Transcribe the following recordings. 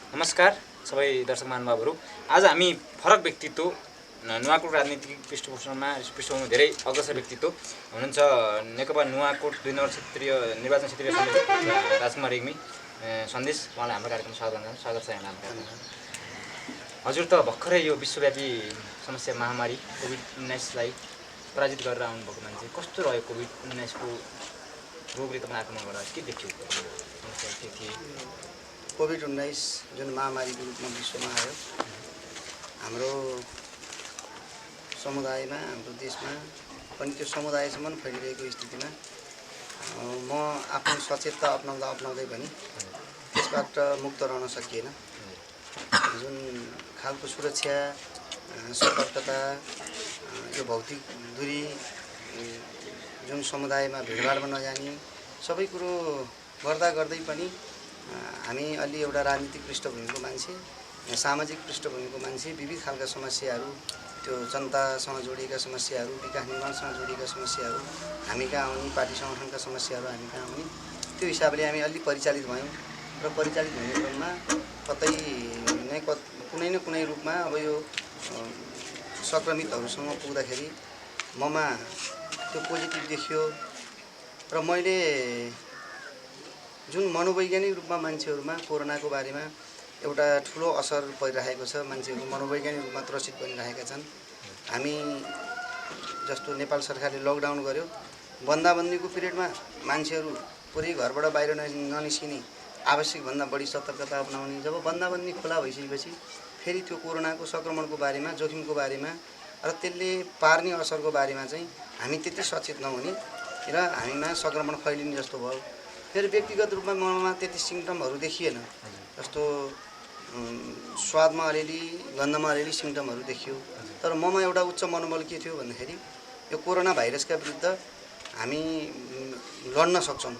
नमस्कार सबै दर्शक महानुभावहरू। आज हामी फरक व्यक्तित्व नुवाकोट राजनीतिक पृष्ठभूमिमा धेरै अग्रसर व्यक्तित्व हुनुहुन्छ नेकपा नुवाकोट 2 नम्बर क्षेत्रीय निर्वाचन क्षेत्रीय समिति राजकुमार रेग्मी सन्देश, उहाँलाई हाम्रो कार्यक्रममा स्वागत छ। यहाँ हाम्रो हजुर त भर्खरै यो विश्वव्यापी समस्या महामारी कोभिड-19लाई पराजित गरेर आउनुभएको मान्छे, कस्तो रह्यो कोभिड-19को रोगले तपाईँ आक्रमण गर्दा के देखियो? समस्या के थिए? कोभिड-19 जुन महामारीको रूपमा विश्वमा आयो, हाम्रो समुदायमा, हाम्रो देशमा पनि त्यो समुदायसम्म फैलिरहेको स्थितिमा म आफ्नो सचेतता अपनाउँदै पनि त्यसबाट मुक्त रहन सकिएन। जुन खालको सुरक्षा, सतर्कता, यो भौतिक दूरी, जुन समुदायमा भिडभाडमा नजाने सबै कुरो गर्दै पनि हामी अलि एउटा राजनीतिक पृष्ठभूमिको मान्छे, सामाजिक पृष्ठभूमिको मान्छे, विविध खालका समस्याहरू, त्यो जनतासँग जोडिएका समस्याहरू, विकास निर्माणसँग जोडिएका समस्याहरू हामी कहाँ आउने, पार्टी सङ्गठनका समस्याहरू हामी कहाँ आउने, त्यो हिसाबले हामी अलि परिचालित भयौँ। र परिचालित हुने क्रममा कतै नै कुनै न कुनै रूपमा अब यो सङ्क्रमितहरूसँग पुग्दाखेरि ममा त्यो पोजिटिभ देखियो। र मैले जुन मनोवैज्ञानिक रूपमा मान्छेहरूमा कोरोनाको बारेमा एउटा ठुलो असर परिरहेको छ, मान्छेहरू मनोवैज्ञानिक रूपमा त्रसित बनिरहेका छन्। हामी जस्तो नेपाल सरकारले लकडाउन गर्यो, बन्दाबन्दीको पिरियडमा मान्छेहरू पुरै घरबाट बाहिर ननिस्किने, आवश्यकभन्दा बढी सतर्कता अपनाउने। जब बन्दाबन्दी खुला भइसकेपछि फेरि त्यो कोरोनाको सङ्क्रमणको बारेमा, जोखिमको बारेमा र त्यसले पार्ने असरको बारेमा चाहिँ हामी त्यति सचेत नहुने र हामीमा सङ्क्रमण फैलिने जस्तो भयो। फेरि व्यक्तिगत रूपमा ममा त्यति सिम्टमहरू देखिएन, जस्तो स्वादमा अलिअलि, गन्धमा अलिअलि सिम्टमहरू देखियो। तर ममा एउटा उच्च मनोबल के थियो भन्दाखेरि यो कोरोना भाइरसका विरुद्ध हामी लड्न सक्छौँ,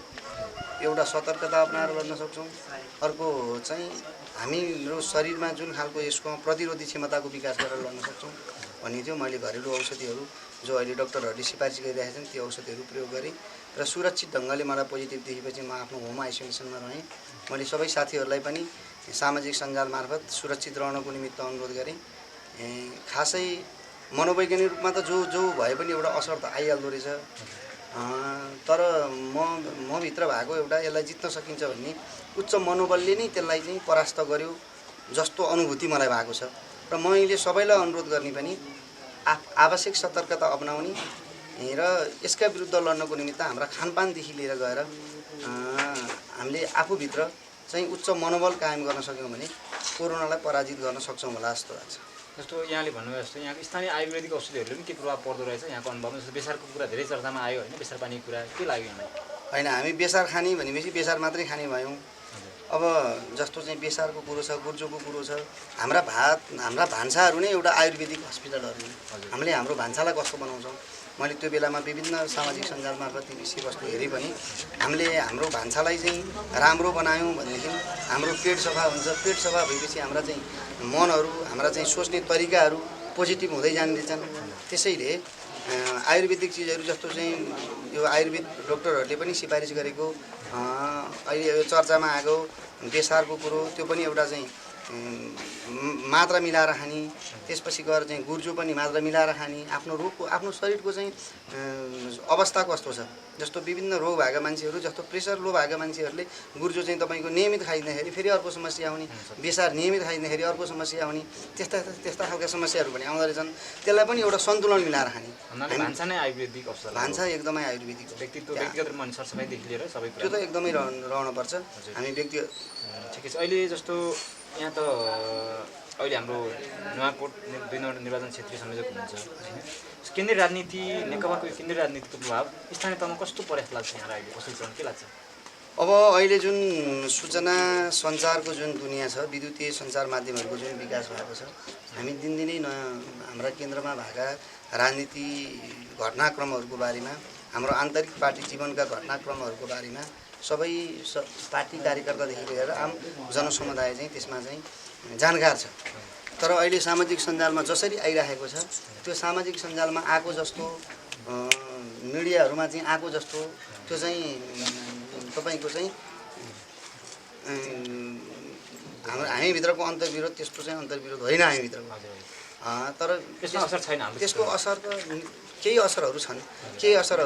एउटा सतर्कता अपनाएर लड्न सक्छौँ। अर्को चाहिँ हाम्रो शरीरमा जुन खालको यसको प्रतिरोधी क्षमताको विकास गरेर लड्न सक्छौँ भन्ने थियो। मैले घरेलु औषधिहरू जो अहिले डक्टरहरूले सिफारिस गरिरहेका छन् त्यो औषधिहरू प्रयोग गरेँ र सुरक्षित ढङ्गले मलाई पोजिटिभ देखेपछि म आफ्नो होम आइसोलेसनमा रहेँ। मैले सबै साथीहरूलाई पनि सामाजिक सञ्जाल मार्फत सुरक्षित रहनको निमित्त अनुरोध गरेँ। खासै मनोवैज्ञानिक रूपमा त जो भए पनि एउटा असर त आइहाल्दो रहेछ। तर म भित्र भएको एउटा यसलाई जित्न सकिन्छ भन्ने उच्च मनोबलले नै त्यसलाई चाहिँ परास्त गर्यो जस्तो अनुभूति मलाई भएको छ। र मैले सबैलाई अनुरोध गर्ने पनि आवश्यक सतर्कता अपनाउने र यसका विरुद्ध लड्नको निमित्त हाम्रा खानपानदेखि लिएर गएर हामीले आफूभित्र चाहिँ उच्च मनोबल कायम गर्न सक्यौँ भने कोरोनालाई पराजित गर्न सक्छौँ होला जस्तो लाग्छ। जस्तो यहाँले भन्नुभयो जस्तो यहाँको स्थानीय आयुर्वेदिक औषधिहरूले पनि के प्रभाव पर्दो रहेछ यहाँको अनुभवमा? जस्तो बेसारको कुरा धेरै चर्चामा आयो होइन, बेसार पानीको कुरा के लाग्यो यहाँलाई? होइन, हामी बेसार खाने भनेपछि बेसार मात्रै खाने भयौँ। अब जस्तो चाहिँ बेसारको कुरो छ, गुर्जोको कुरो छ, हाम्रा भान्साहरू नै एउटा आयुर्वेदिक हस्पिटलहरू हो। हामीले हाम्रो भान्सालाई कस्तो बनाउँछौँ, मैले त्यो बेलामा विभिन्न सामाजिक सञ्जाल मार्फत ती विषयवस्तु हेरेँ पनि हामीले हाम्रो भान्सालाई चाहिँ राम्रो बनायौँ भनेदेखि हाम्रो पेट सफा हुन्छ। पेट सफा भएपछि हाम्रा चाहिँ मनहरू, हाम्रा चाहिँ सोच्ने तरिकाहरू पोजिटिभ हुँदै जाँदैछन्। त्यसैले आयुर्वेदिक चिजहरू जस्तो चाहिँ यो आयुर्वेद डक्टरहरूले पनि सिफारिस गरेको अहिले यो चर्चामा आएको बेसारको कुरो, त्यो पनि एउटा चाहिँ मात्रा मिलाएर खाने, त्यसपछि गएर चाहिँ गुर्जो पनि मात्रा मिलाएर खाने, आफ्नो रोगको, आफ्नो शरीरको चाहिँ अवस्था कस्तो छ। जस्तो विभिन्न रोग भएका मान्छेहरू, जस्तो प्रेसर लो भएका मान्छेहरूले गुर्जो चाहिँ तपाईँको नियमित खाइदिँदाखेरि फेरि अर्को समस्या आउने, बेसार नियमित खाइदिँदाखेरि अर्को समस्या आउने, त्यस्ता खालका समस्याहरू पनि आउँदो रहेछन्। त्यसलाई पनि एउटा सन्तुलन मिलाएर खाने। भान्सा नै आयुर्वेदिक औषध, भान्सा एकदमै आयुर्वेदिक हो। व्यक्तिगत रूपमा सरसफाइदेखि लिएर सबै कुरा त्यो त एकदमै रहनुपर्छ। हामी व्यक्तिगत ठिकै छ। अहिले जस्तो यहाँ त अहिले हाम्रो नुवाकोट 2 नम्बर निर्वाचन क्षेत्रीय संयोजक हुनुहुन्छ होइन, केन्द्रीय राजनीति, नेकपाको केन्द्रीय राजनीतिको प्रभाव स्थानीय तहमा कस्तो परेको लाग्छ यहाँलाई अहिले? कसरी चलन के लाग्छ? अब अहिले जुन सूचना सञ्चारको जुन दुनियाँ छ, विद्युतीय सञ्चार माध्यमहरूको जुन विकास भएको छ, हामी दिनदिनै हाम्रा केन्द्रमा भएका राजनीति घटनाक्रमहरूको बारेमा, हाम्रो आन्तरिक पार्टी जीवनका घटनाक्रमहरूको बारेमा सबै पार्टी कार्यकर्तादेखि लिएर आम जनसमुदाय चाहिँ त्यसमा चाहिँ जानकार छ। तर अहिले सामाजिक सञ्जालमा जसरी आइरहेको छ, त्यो सामाजिक सञ्जालमा आएको जस्तो मिडियाहरूमा चाहिँ आएको जस्तो त्यो चाहिँ तपाईको चाहिँ हामीभित्रको अन्तर्विरोध त्यस्तो चाहिँ अन्तर्विरोध होइन हामीभित्रको। तर त्यसमा असर छैन हाम्रो त्यसको असर त केही असरहरू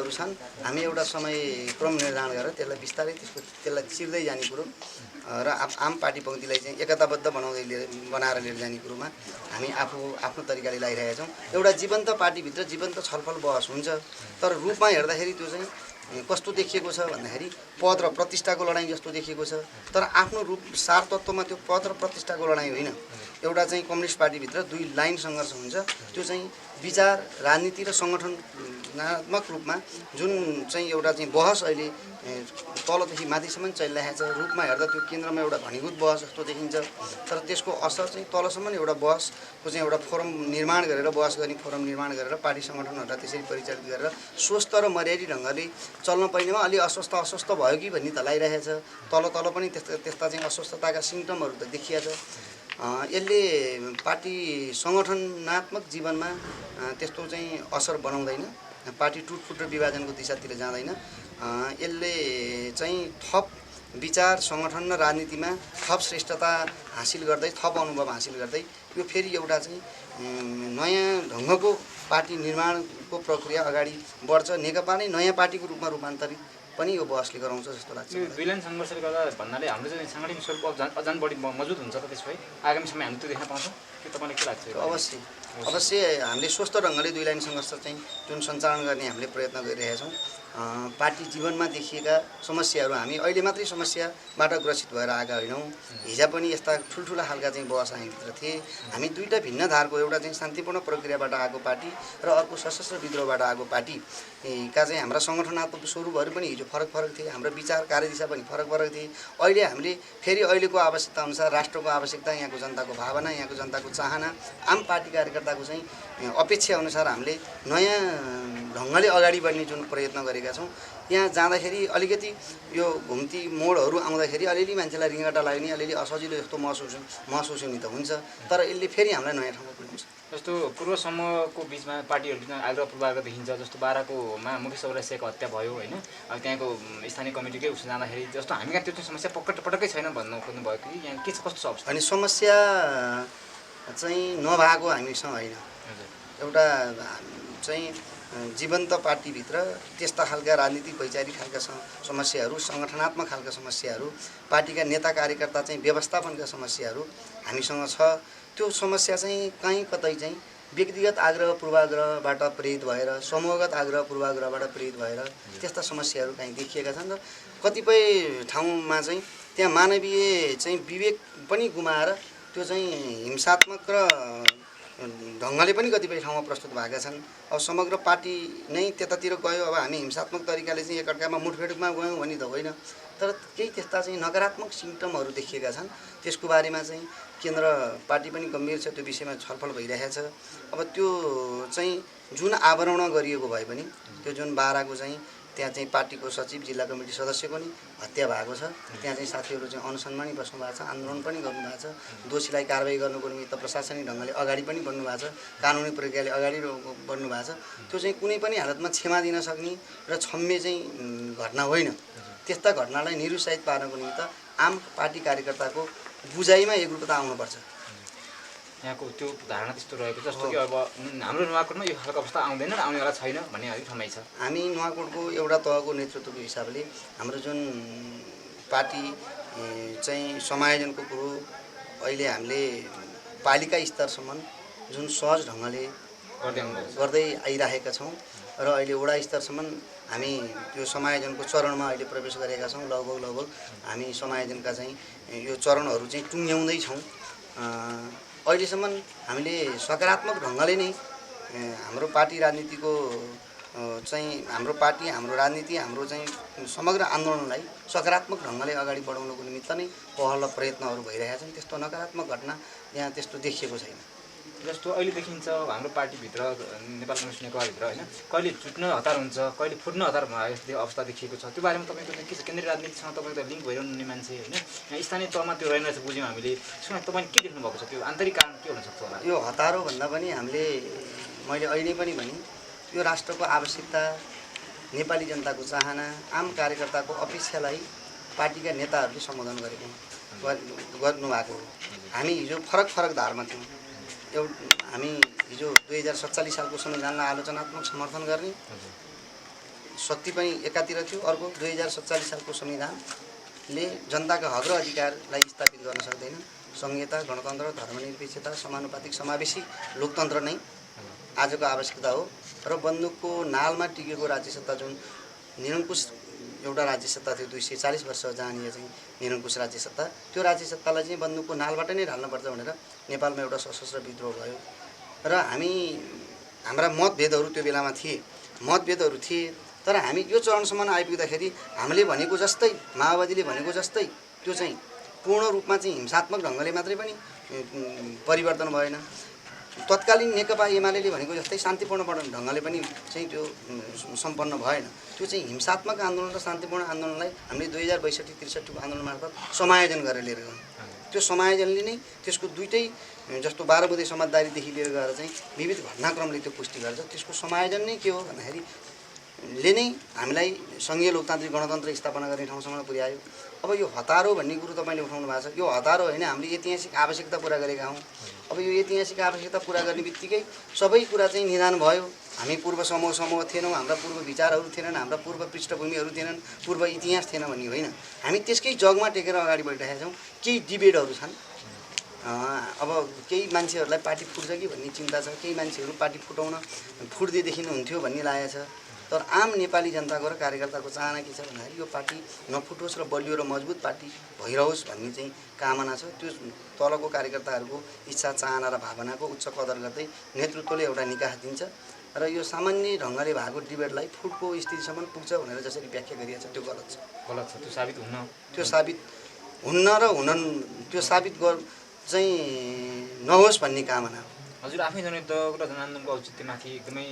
छन्। हामी एउटा समय क्रम निर्धारण गरेर त्यसलाई बिस्तारै त्यसलाई चिर्दै जाने कुरो र आम पार्टी पङ्क्तिलाई चाहिँ एकताबद्ध बनाएर लिएर जाने कुरोमा हामी आफ्नो तरिकाले लागिरहेका छौँ। एउटा जीवन्त पार्टीभित्र जीवन्त छलफल बहस हुन्छ, तर रूपमा हेर्दाखेरि त्यो चाहिँ कस्तो देखिएको छ भन्दाखेरि पद र प्रतिष्ठाको लडाइँ जस्तो देखिएको छ। तर आफ्नो रूप सार तत्त्वमा त्यो पद र प्रतिष्ठाको लडाइँ होइन। एउटा चाहिँ कम्युनिस्ट पार्टीभित्र दुई लाइन सङ्घर्ष हुन्छ, त्यो चाहिँ विचार राजनीति र सङ्गठनात्मक रूपमा जुन चाहिँ एउटा चाहिँ बहस अहिले तलदेखि माथिसम्म चलिरहेको छ। रूपमा हेर्दा त्यो केन्द्रमा एउटा घनीभूत बहस जस्तो देखिन्छ, तर त्यसको असर चाहिँ तलसम्म एउटा बहसको चाहिँ एउटा फोरम निर्माण गरेर बहस गर्ने फोरम निर्माण गरेर पार्टी सङ्गठनहरूलाई त्यसरी परिचालित गरेर स्वस्थ र मर्यादित ढङ्गले चल्न पाइनेमा अलि अस्वस्थ भयो कि भन्ने त लागिरहेछ। तल पनि त्यस्ता चाहिँ अस्वस्थताका सिम्टमहरू त देखिया छ। यसले पार्टी सङ्गठनात्मक जीवनमा त्यस्तो चाहिँ असर बनाउँदैन, पार्टी टुटफुट र विभाजनको दिशातिर जाँदैन। यसले चाहिँ थप विचार सङ्गठन र राजनीतिमा थप श्रेष्ठता हासिल गर्दै थप अनुभव हासिल गर्दै यो फेरि एउटा चाहिँ नयाँ ढङ्गको पार्टी निर्माणको प्रक्रिया अगाडि बढ्छ। नेकपा नै नयाँ पार्टीको रूपमा रूपान्तरित पनि यो बहसले गराउँछ जस्तो लाग्छ। यो दुई लाइन सङ्घर्षले गर्दा भन्नाले हाम्रो चाहिँ साङ्गठनिक स्वरूप अझ बढी मजबुत हुन्छ त त्यसो भए आगामी समय हामी त्यो देख्न पाउँछौँ के तपाईँलाई के लाग्छ? अवश्य हामीले स्वस्थ ढङ्गले दुई लाइन सङ्घर्ष चाहिँ जुन सञ्चालन गर्ने हामीले प्रयत्न गरिरहेका छौँ। पार्टी जीवनमा देखिएका समस्याहरू हामी अहिले मात्रै समस्याबाट ग्रसित भएर आएका होइनौँ। हिजो पनि यस्ता ठुल्ठुला खालका चाहिँ बहस हामीभित्र थिए। हामी दुईवटा भिन्न धारको, एउटा चाहिँ शान्तिपूर्ण प्रक्रियाबाट आएको पार्टी र अर्को सशस्त्र विद्रोहबाट आएको पार्टीका चाहिँ हाम्रा सङ्गठनात्मक स्वरूपहरू पनि हिजो फरक थिए, हाम्रो विचार कार्यदिशा पनि फरक थिए। अहिले हामीले फेरि अहिलेको आवश्यकता अनुसार राष्ट्रको आवश्यकता, यहाँको जनताको भावना, यहाँको जनताको चाहना, आम पार्टी कार्यकर्ताको चाहिँ अपेक्षा अनुसार हामीले नयाँ ढङ्गले अगाडि बढ्ने जुन प्रयत्न गरेका छौँ। यहाँ जाँदाखेरि अलिकति यो घुम्ती मोडहरू आउँदाखेरि अलिअलि मान्छेलाई रिङ्गटा लाग्ने, अलिअलि असजिलो जस्तो महसुस हुने त हुन्छ, तर यसले फेरि हामीलाई नयाँ ठाउँमा पुर्याउँछ। जस्तो पूर्व समूहको बिचमा पार्टीहरू बिचमा आग्रह पूर्वाग्रह देखिन्छ। जस्तो बाह्रकोमा मुकेश चौरसियाको हत्या भयो होइन, अब त्यहाँको स्थानीय कमिटीकै उसमा जाँदाखेरि जस्तो हामी कहाँ त्यो चाहिँ समस्या पटक्कै छैन भन्नु खोज्नुभयो कि यहाँ के छ, कस्तो छ अवस्था? अनि समस्या चाहिँ नभएको हामीसँग होइन। एउटा चाहिँ जीवन्त पार्टीभित्र त्यस्ता खालका राजनीतिक वैचारिक खालका समस्याहरू, सङ्गठनात्मक खालका समस्याहरू, पार्टीका नेता कार्यकर्ता चाहिँ व्यवस्थापनका समस्याहरू हामीसँग छ। त्यो समस्या चाहिँ कहीँ कतै चाहिँ व्यक्तिगत आग्रह पूर्वाग्रहबाट प्रेरित भएर, समूहगत आग्रह पूर्वाग्रहबाट प्रेरित भएर त्यस्ता समस्याहरू कहीँ देखिएका छन् र कतिपय ठाउँमा चाहिँ त्यहाँ मानवीय चाहिँ विवेक पनि गुमाएर त्यो चाहिँ हिंसात्मक र ढङ्गले पनि कतिपय ठाउँमा प्रस्तुत भएका छन्। अब समग्र पार्टी नै त्यतातिर गयो, अब हामी हिंसात्मक तरिकाले चाहिँ एकअर्कामा मुठभेडमा गयौँ भने त होइन, तर केही त्यस्ता चाहिँ नकारात्मक सिम्टमहरू देखिएका छन्। त्यसको बारेमा चाहिँ केन्द्र पार्टी पनि गम्भीर छ, त्यो विषयमा छलफल भइरहेछ। अब त्यो चाहिँ जुन आवरण गरिएको भए पनि त्यो जुन बाह्रको चाहिँ त्यहाँ चाहिँ पार्टीको सचिव, जिल्ला कमिटी सदस्यको नि हत्या भएको छ। त्यहाँ चाहिँ साथीहरू चाहिँ अनसनमा नि बस्नु भएको छ, आन्दोलन पनि गर्नुभएको छ। दोषीलाई कारबाही गर्नुको निमित्त प्रशासनिक ढङ्गले अगाडि पनि बढ्नु भएको छ, कानुनी प्रक्रियाले अगाडि बढ्नु भएको छ। त्यो चाहिँ कुनै पनि हालतमा क्षमा दिन सक्ने र क्षम्य चाहिँ घटना होइन। त्यस्ता घटनालाई निरुत्साहित पार्नको निमित्त आम पार्टी कार्यकर्ताको बुझाइमा एकरूपता आउनुपर्छ। यहाँको त्यो धारणा त्यस्तो रहेको छ जस्तो कि अब हाम्रो नुवाकोटमा यो खालको अवस्था आउँदैन र आउनेवाला छैन भन्ने अलिक ठमाइ छ। हामी नुवाकोटको एउटा तहको नेतृत्वको हिसाबले हाम्रो जुन पार्टी चाहिँ समायोजनको कुरो अहिले हामीले पालिका स्तरसम्म जुन सहज ढङ्गले गर्दै आइरहेका छौँ र अहिले वडा स्तरसम्म हामी त्यो समायोजनको चरणमा अहिले प्रवेश गरेका छौँ। लगभग हामी समायोजनका चाहिँ यो चरणहरू चाहिँ टुङ्ग्याउँदैछौँ। अहिलेसम्म हामीले सकारात्मक ढङ्गले नै हाम्रो पार्टी राजनीतिको चाहिँ हाम्रो पार्टी, हाम्रो राजनीति, हाम्रो चाहिँ समग्र आन्दोलनलाई सकारात्मक ढङ्गले अगाडि बढाउनको निमित्त नै पहल र प्रयत्नहरू भइरहेका छन्। त्यस्तो नकारात्मक घटना यहाँ त्यस्तो देखिएको छैन। जस्तो अहिले देखिन्छ हाम्रो पार्टीभित्र, नेपाल कम्युनिस्ट नेकपाभित्र होइन, कहिले छुट्न हतार हुन्छ, कहिले फुट्न हतार भएको अवस्था देखिएको छ। त्यो बारेमा तपाईँको के छ? केन्द्रीय राजनीतिसँग तपाईँको त लिङ्क भइरहने मान्छे होइन, यहाँ स्थानीय तहमा त्यो रहेन रहेछ बुझ्यौँ हामीले। त्यसमा तपाईँले के देख्नु भएको छ? त्यो आन्तरिक कारण के हुनसक्छ होला? यो हतारो भन्दा पनि मैले अहिले पनि भने यो राष्ट्रको आवश्यकता, नेपाली जनताको चाहना, आम कार्यकर्ताको अपेक्षालाई पार्टीका नेताहरूले सम्बोधन गरेको गर्नुभएको हो। हामी हिजो फरक फरक धारमा थियौँ। हामी हिजो 2047 सालको संविधानलाई आलोचनात्मक समर्थन गर्ने शक्ति पनि एकातिर थियो, अर्को 2047 सालको संविधानले जनताका हक र अधिकारलाई स्थापित गर्न सक्दैन। संहिता, गणतन्त्र, धर्मनिरपेक्षता, समानुपातिक समावेशी लोकतन्त्र नै आजको आवश्यकता हो। र बन्दुकको नालमा टिकेको राज्यसत्ता जुन निरङ्कुश एउटा राज्यसत्ता थियो 240 वर्ष जहाँनिर चाहिँ निरङ्कुश राज्यसत्ता, त्यो राज्यसत्तालाई चाहिँ बन्दुकको नालबाट नै ढाल्नुपर्छ भनेर नेपालमा एउटा सशस्त्र विद्रोह भयो। र हाम्रा मतभेदहरू त्यो बेलामा थिए, तर हामी यो चरणसम्म आइपुग्दाखेरि हामीले भनेको जस्तै, माओवादीले भनेको जस्तै त्यो चाहिँ पूर्ण रूपमा चाहिँ हिंसात्मक ढङ्गले मात्रै पनि परिवर्तन भएन। तत्कालीन नेकपा एमाले भनेको जस्तै शान्तिपूर्ण ढङ्गले पनि चाहिँ त्यो सम्पन्न भएन। त्यो चाहिँ हिंसात्मक आन्दोलन र शान्तिपूर्ण आन्दोलनलाई हामीले 2062-63 को आन्दोलन मार्फत समायोजन गरेर लिएर गयौँ। त्यो समायोजनले नै त्यसको दुईटै जस्तो 12 बुँदे समझदारीदेखि लिएर गएर चाहिँ विविध घटनाक्रमले त्यो पुष्टि गर्छ। त्यसको समायोजन नै के हो भन्दाखेरि ले नै हामीलाई सङ्घीय लोकतान्त्रिक गणतन्त्र स्थापना गर्ने ठाउँसम्म पुर्यायो। अब यो हतारो भन्ने कुरो तपाईँले उठाउनु भएको छ, यो हतारो होइन, हामीले ऐतिहासिक आवश्यकता पुरा गरेका हौँ। अब यो ऐतिहासिक आवश्यकता पुरा गर्ने बित्तिकै सबै कुरा चाहिँ निदान भयो। हामी पूर्व समूह थिएनौँ, हाम्रा पूर्व विचारहरू थिएनन्, हाम्रा पूर्व पृष्ठभूमिहरू थिएनन्, पूर्व इतिहास थिएन भन्ने होइन। हामी त्यसकै जगमा टेकेर अगाडि बढिरहेका छौँ। केही डिबेटहरू छन्, अब केही मान्छेहरूलाई पार्टी फुट्छ कि भन्ने चिन्ता छ, केही मान्छेहरू पार्टी फुट्दैदेखि हुन्थ्यो भन्ने लागेको छ। तर आम नेपाली जनताको र कार्यकर्ताको चाहना के छ भन्दाखेरि यो पार्टी नफुटोस् र बलियो र मजबुत पार्टी भइरहोस् भन्ने चाहिँ कामना छ। त्यो तलको कार्यकर्ताहरूको इच्छा, चाहना र भावनाको उच्च कदर गर्दै नेतृत्वले एउटा निकास दिन्छ र यो सामान्य ढङ्गले भएको डिबेटलाई फुटको स्थितिसम्म पुग्छ भनेर जसरी व्याख्या गरिएको छ त्यो गलत छ। त्यो साबित हुन्न र त्यो साबित चाहिँ नहोस् भन्ने कामना हो। हजुर आफै जनयुद्धको र जनआन्दोलनको औचित्यमाथि एकदमै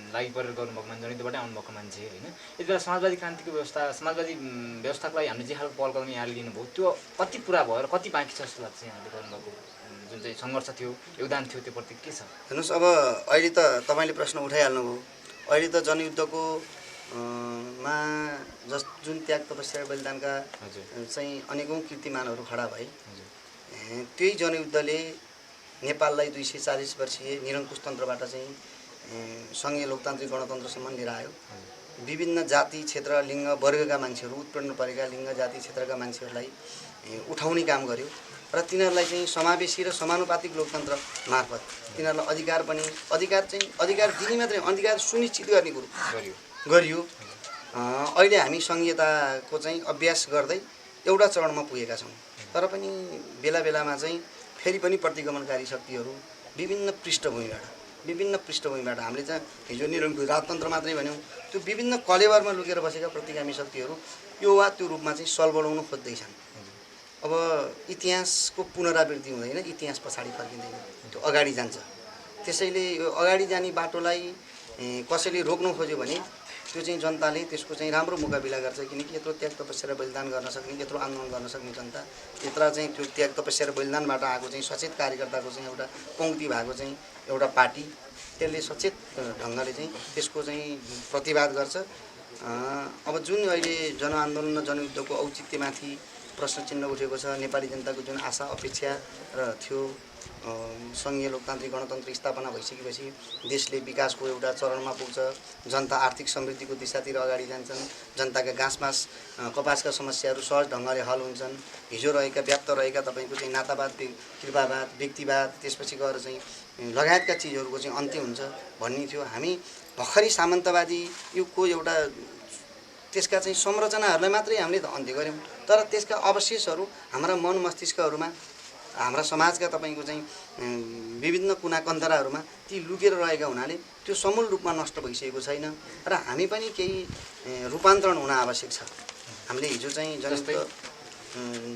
लागि परेर गर्नुभएको मान्छे, जनयुद्धबाटै आउनुभएको मान्छे होइन। यति बेला समाजवादी क्रान्तिको समाजवादी व्यवस्थाको लागि हामीले जे खालको पहल कदमी यहाँले लिनुभयो त्यो कति पुरा भयो र कति बाँकी छ जस्तो लाग्छ यहाँले गर्नुभएको जुन चाहिँ सङ्घर्ष थियो, योगदान थियो, त्यो प्रति के छ? हेर्नुहोस्, अब अहिले त तपाईँले प्रश्न उठाइहाल्नुभयो। अहिले त जनयुद्धको जुन त्याग तपस्या बलिदानका चाहिँ अनेकौँ कीर्तिमानहरू खडा भए, त्यही जनयुद्धले नेपाललाई 240 वर्षीय निरङ्कुश तन्त्रबाट चाहिँ सङ्घीय लोकतान्त्रिक गणतन्त्रसम्म लिएर आयो। विभिन्न जाति, क्षेत्र, लिङ्ग, वर्गका मान्छेहरू, उत्पन्न परेका लिङ्ग, जाति, क्षेत्रका मान्छेहरूलाई उठाउने काम गर्यो र तिनीहरूलाई चाहिँ समावेशी र समानुपातिक लोकतन्त्र मार्फत तिनीहरूलाई अधिकार दिने मात्रै, अधिकार सुनिश्चित गर्ने कुरो गरियो। अहिले हामी सङ्घीयताको चाहिँ अभ्यास गर्दै एउटा चरणमा पुगेका छौँ। तर पनि बेला बेलामा चाहिँ फेरि पनि प्रतिगमनकारी शक्तिहरू विभिन्न पृष्ठभूमिबाट हामीले चाहिँ हिजो निरङ्कुश राजतन्त्र मात्रै भन्यौँ, त्यो विभिन्न कलेवरमा लुकेर बसेका प्रतिगामी शक्तिहरू यो वा त्यो रूपमा चाहिँ सल बढाउन खोज्दैछन्। अब इतिहासको पुनरावृत्ति हुँदैन, इतिहास पछाडि फर्किँदैन, त्यो अगाडि जान्छ। त्यसैले यो अगाडि जाने बाटोलाई कसैले रोक्न खोज्यो भने त्यो चाहिँ जनताले त्यसको चाहिँ राम्रो मुकाबिला गर्छ। किनकि यत्रो त्याग तपस्या र बलिदान गर्न सक्ने, यत्रो आन्दोलन गर्न सक्ने जनता, यत्र चाहिँ त्यो त्याग तपस्या र बलिदानबाट आएको चाहिँ सचेत कार्यकर्ताको चाहिँ एउटा पङ्क्ति भएको चाहिँ एउटा पार्टी, त्यसले सचेत ढङ्गले चाहिँ त्यसको चाहिँ प्रतिवाद गर्छ। अब जुन अहिले जनआन्दोलन र जनयुद्धको औचित्यमाथि प्रश्न चिन्ह उठेको छ, नेपाली जनताको जुन आशा अपेक्षा र थियो सङ्घीय लोकतान्त्रिक गणतन्त्र स्थापना भइसकेपछि देशले विकासको एउटा चरणमा पुग्छ, जनता आर्थिक समृद्धिको दिशातिर अगाडि जान्छन्, जनताका घाँसमास कपासका समस्याहरू सहज ढङ्गले हल हुन्छन्, हिजो व्याप्त रहेका तपाईँको चाहिँ नातावाद, कृपावाद, व्यक्तिवाद, त्यसपछि गएर चाहिँ लगायतका चिजहरूको चाहिँ अन्त्य हुन्छ भन्ने थियो। हामी भर्खरै सामन्तवादी युगको एउटा त्यसका चाहिँ संरचनाहरूलाई मात्रै हामीले अन्त्य गऱ्यौँ, तर त्यसका अवशेषहरू हाम्रा मन मस्तिष्कहरूमा, हाम्रा समाजका तपाईँको चाहिँ विभिन्न कुना कन्तराहरूमा ती लुकेर रहेका हुनाले त्यो समूल रूपमा नष्ट भइसकेको छैन र हामी पनि केही रूपान्तरण हुन आवश्यक छ। हामीले हिजो चाहिँ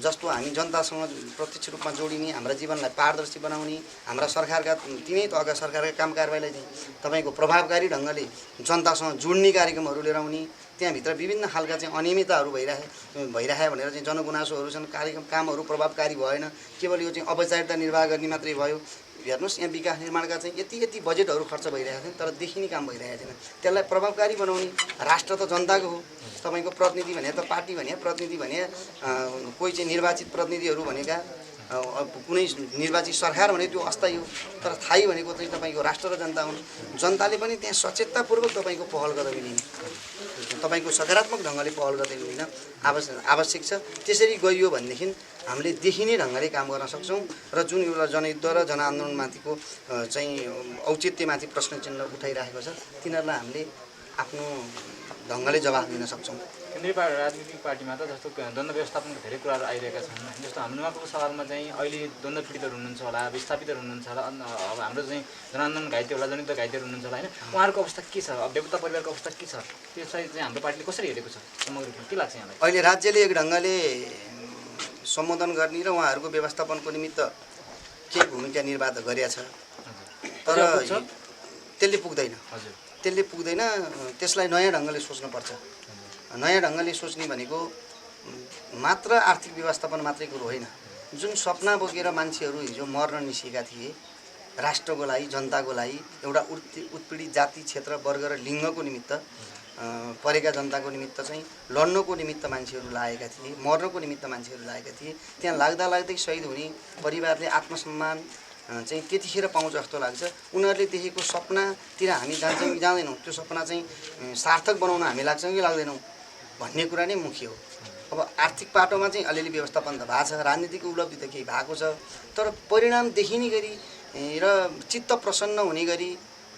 जस्तो हामी जनतासँग प्रत्यक्ष रूपमा जोडिने, हाम्रा जीवनलाई पारदर्शी बनाउने, हाम्रा सरकारका तिनै तहका सरकारका काम कारबाहीलाई चाहिँ तपाईँको प्रभावकारी ढङ्गले जनतासँग जोड्ने कार्यक्रमहरू लिएर आउने, त्यहाँभित्र विभिन्न खालका चाहिँ अनियमितताहरू भइरहे भनेर चाहिँ जनगुनासोहरू छन्, कामहरू प्रभावकारी भएन, केवल यो चाहिँ औपचारिकता निर्वाह गर्ने मात्रै भयो, हेर्नुहोस् यहाँ विकास निर्माणका चाहिँ यति बजेटहरू खर्च भइरहेका छन् तर देखिने काम भइरहेको छैन। त्यसलाई प्रभावकारी बनाउने राष्ट्र त जनताको हो। तपाईँको प्रतिनिधि भने त पार्टी भने प्रतिनिधि भने कोही चाहिँ निर्वाचित प्रतिनिधिहरू भनेका कुनै निर्वाचित सरकार भने त्यो अस्थायी हो, तर थाई भनेको चाहिँ तपाईँको राष्ट्र र जनता हुन्। जनताले पनि त्यहाँ सचेततापूर्वक तपाईँको पहल कदमी लिने, तपाईँको सकारात्मक ढङ्गले पहल कदमी लिन आवश्यक छ। त्यसरी गइयो भनेदेखि हामीले देखिने ढङ्गले काम गर्न सक्छौँ र जुन एउटा जनयुद्ध र जनआन्दोलनमाथिको चाहिँ औचित्यमाथि प्रश्न चिन्ह उठाइरहेको छ तिनीहरूलाई हामीले आफ्नो ढङ्गले जवाफ दिन सक्छौँ। केन्द्रीय राजनीतिक पार्टीमा त जस्तो द्वन्द्व व्यवस्थापनको धेरै कुराहरू आइरहेका छन्। जस्तो हाम्रो नुवाकोट सहरमा चाहिँ अहिले द्वन्द्व पीडितहरू हुनुहुन्छ होला, विस्थापितहरू हुनुहुन्छ होला, अब हाम्रो चाहिँ जनआन्दोलन घाइते होला, जनयुद्ध घाइतेहरू हुनुहुन्छ होला होइन, उहाँहरूको अवस्था के छ, अब बेपत्ता परिवारको अवस्था के छ, त्यसलाई चाहिँ हाम्रो पार्टीले कसरी हेरेको छ समग्र रूपमा के लाग्छ यहाँलाई? अहिले राज्यले एक ढङ्गले सम्बोधन गर्ने र उहाँहरूको व्यवस्थापनको निमित्त के भूमिका निर्वाह गरेका छ, तर त्यसले पुग्दैन। त्यसले पुग्दैन, त्यसलाई नयाँ ढङ्गले सोच्नुपर्छ। नयाँ ढङ्गले सोच्ने भनेको मात्र आर्थिक व्यवस्थापन मात्रै कुरो होइन। जुन सपना बोकेर मान्छेहरू हिजो मर्न निस्केका थिए राष्ट्रको लागि, जनताको लागि, एउटा उत्पीडित जाति, क्षेत्र, वर्ग र लिङ्गको निमित्त परेका जनताको निमित्त चाहिँ लड्नको निमित्त मान्छेहरू लागेका थिए, मर्नको निमित्त मान्छेहरू लागेका थिए। त्यहाँ लाग्दै शहीद हुने परिवारले आत्मसम्मान चाहिँ त्यतिखेर पाउँछ जस्तो लाग्छ। उनीहरूले देखेको सपनातिर हामी जान्छौँ कि जाँदैनौँ, त्यो सपना चाहिँ सार्थक बनाउन हामी लाग्छौँ कि लाग्दैनौँ भन्ने कुरा नै मुख्य हो। अब आर्थिक पाटोमा चाहिँ अलिअलि व्यवस्थापन त भएको छ, राजनीतिक उपलब्धि त केही भएको छ, तर परिणाम देखिने गरी र चित्त प्रसन्न हुने गरी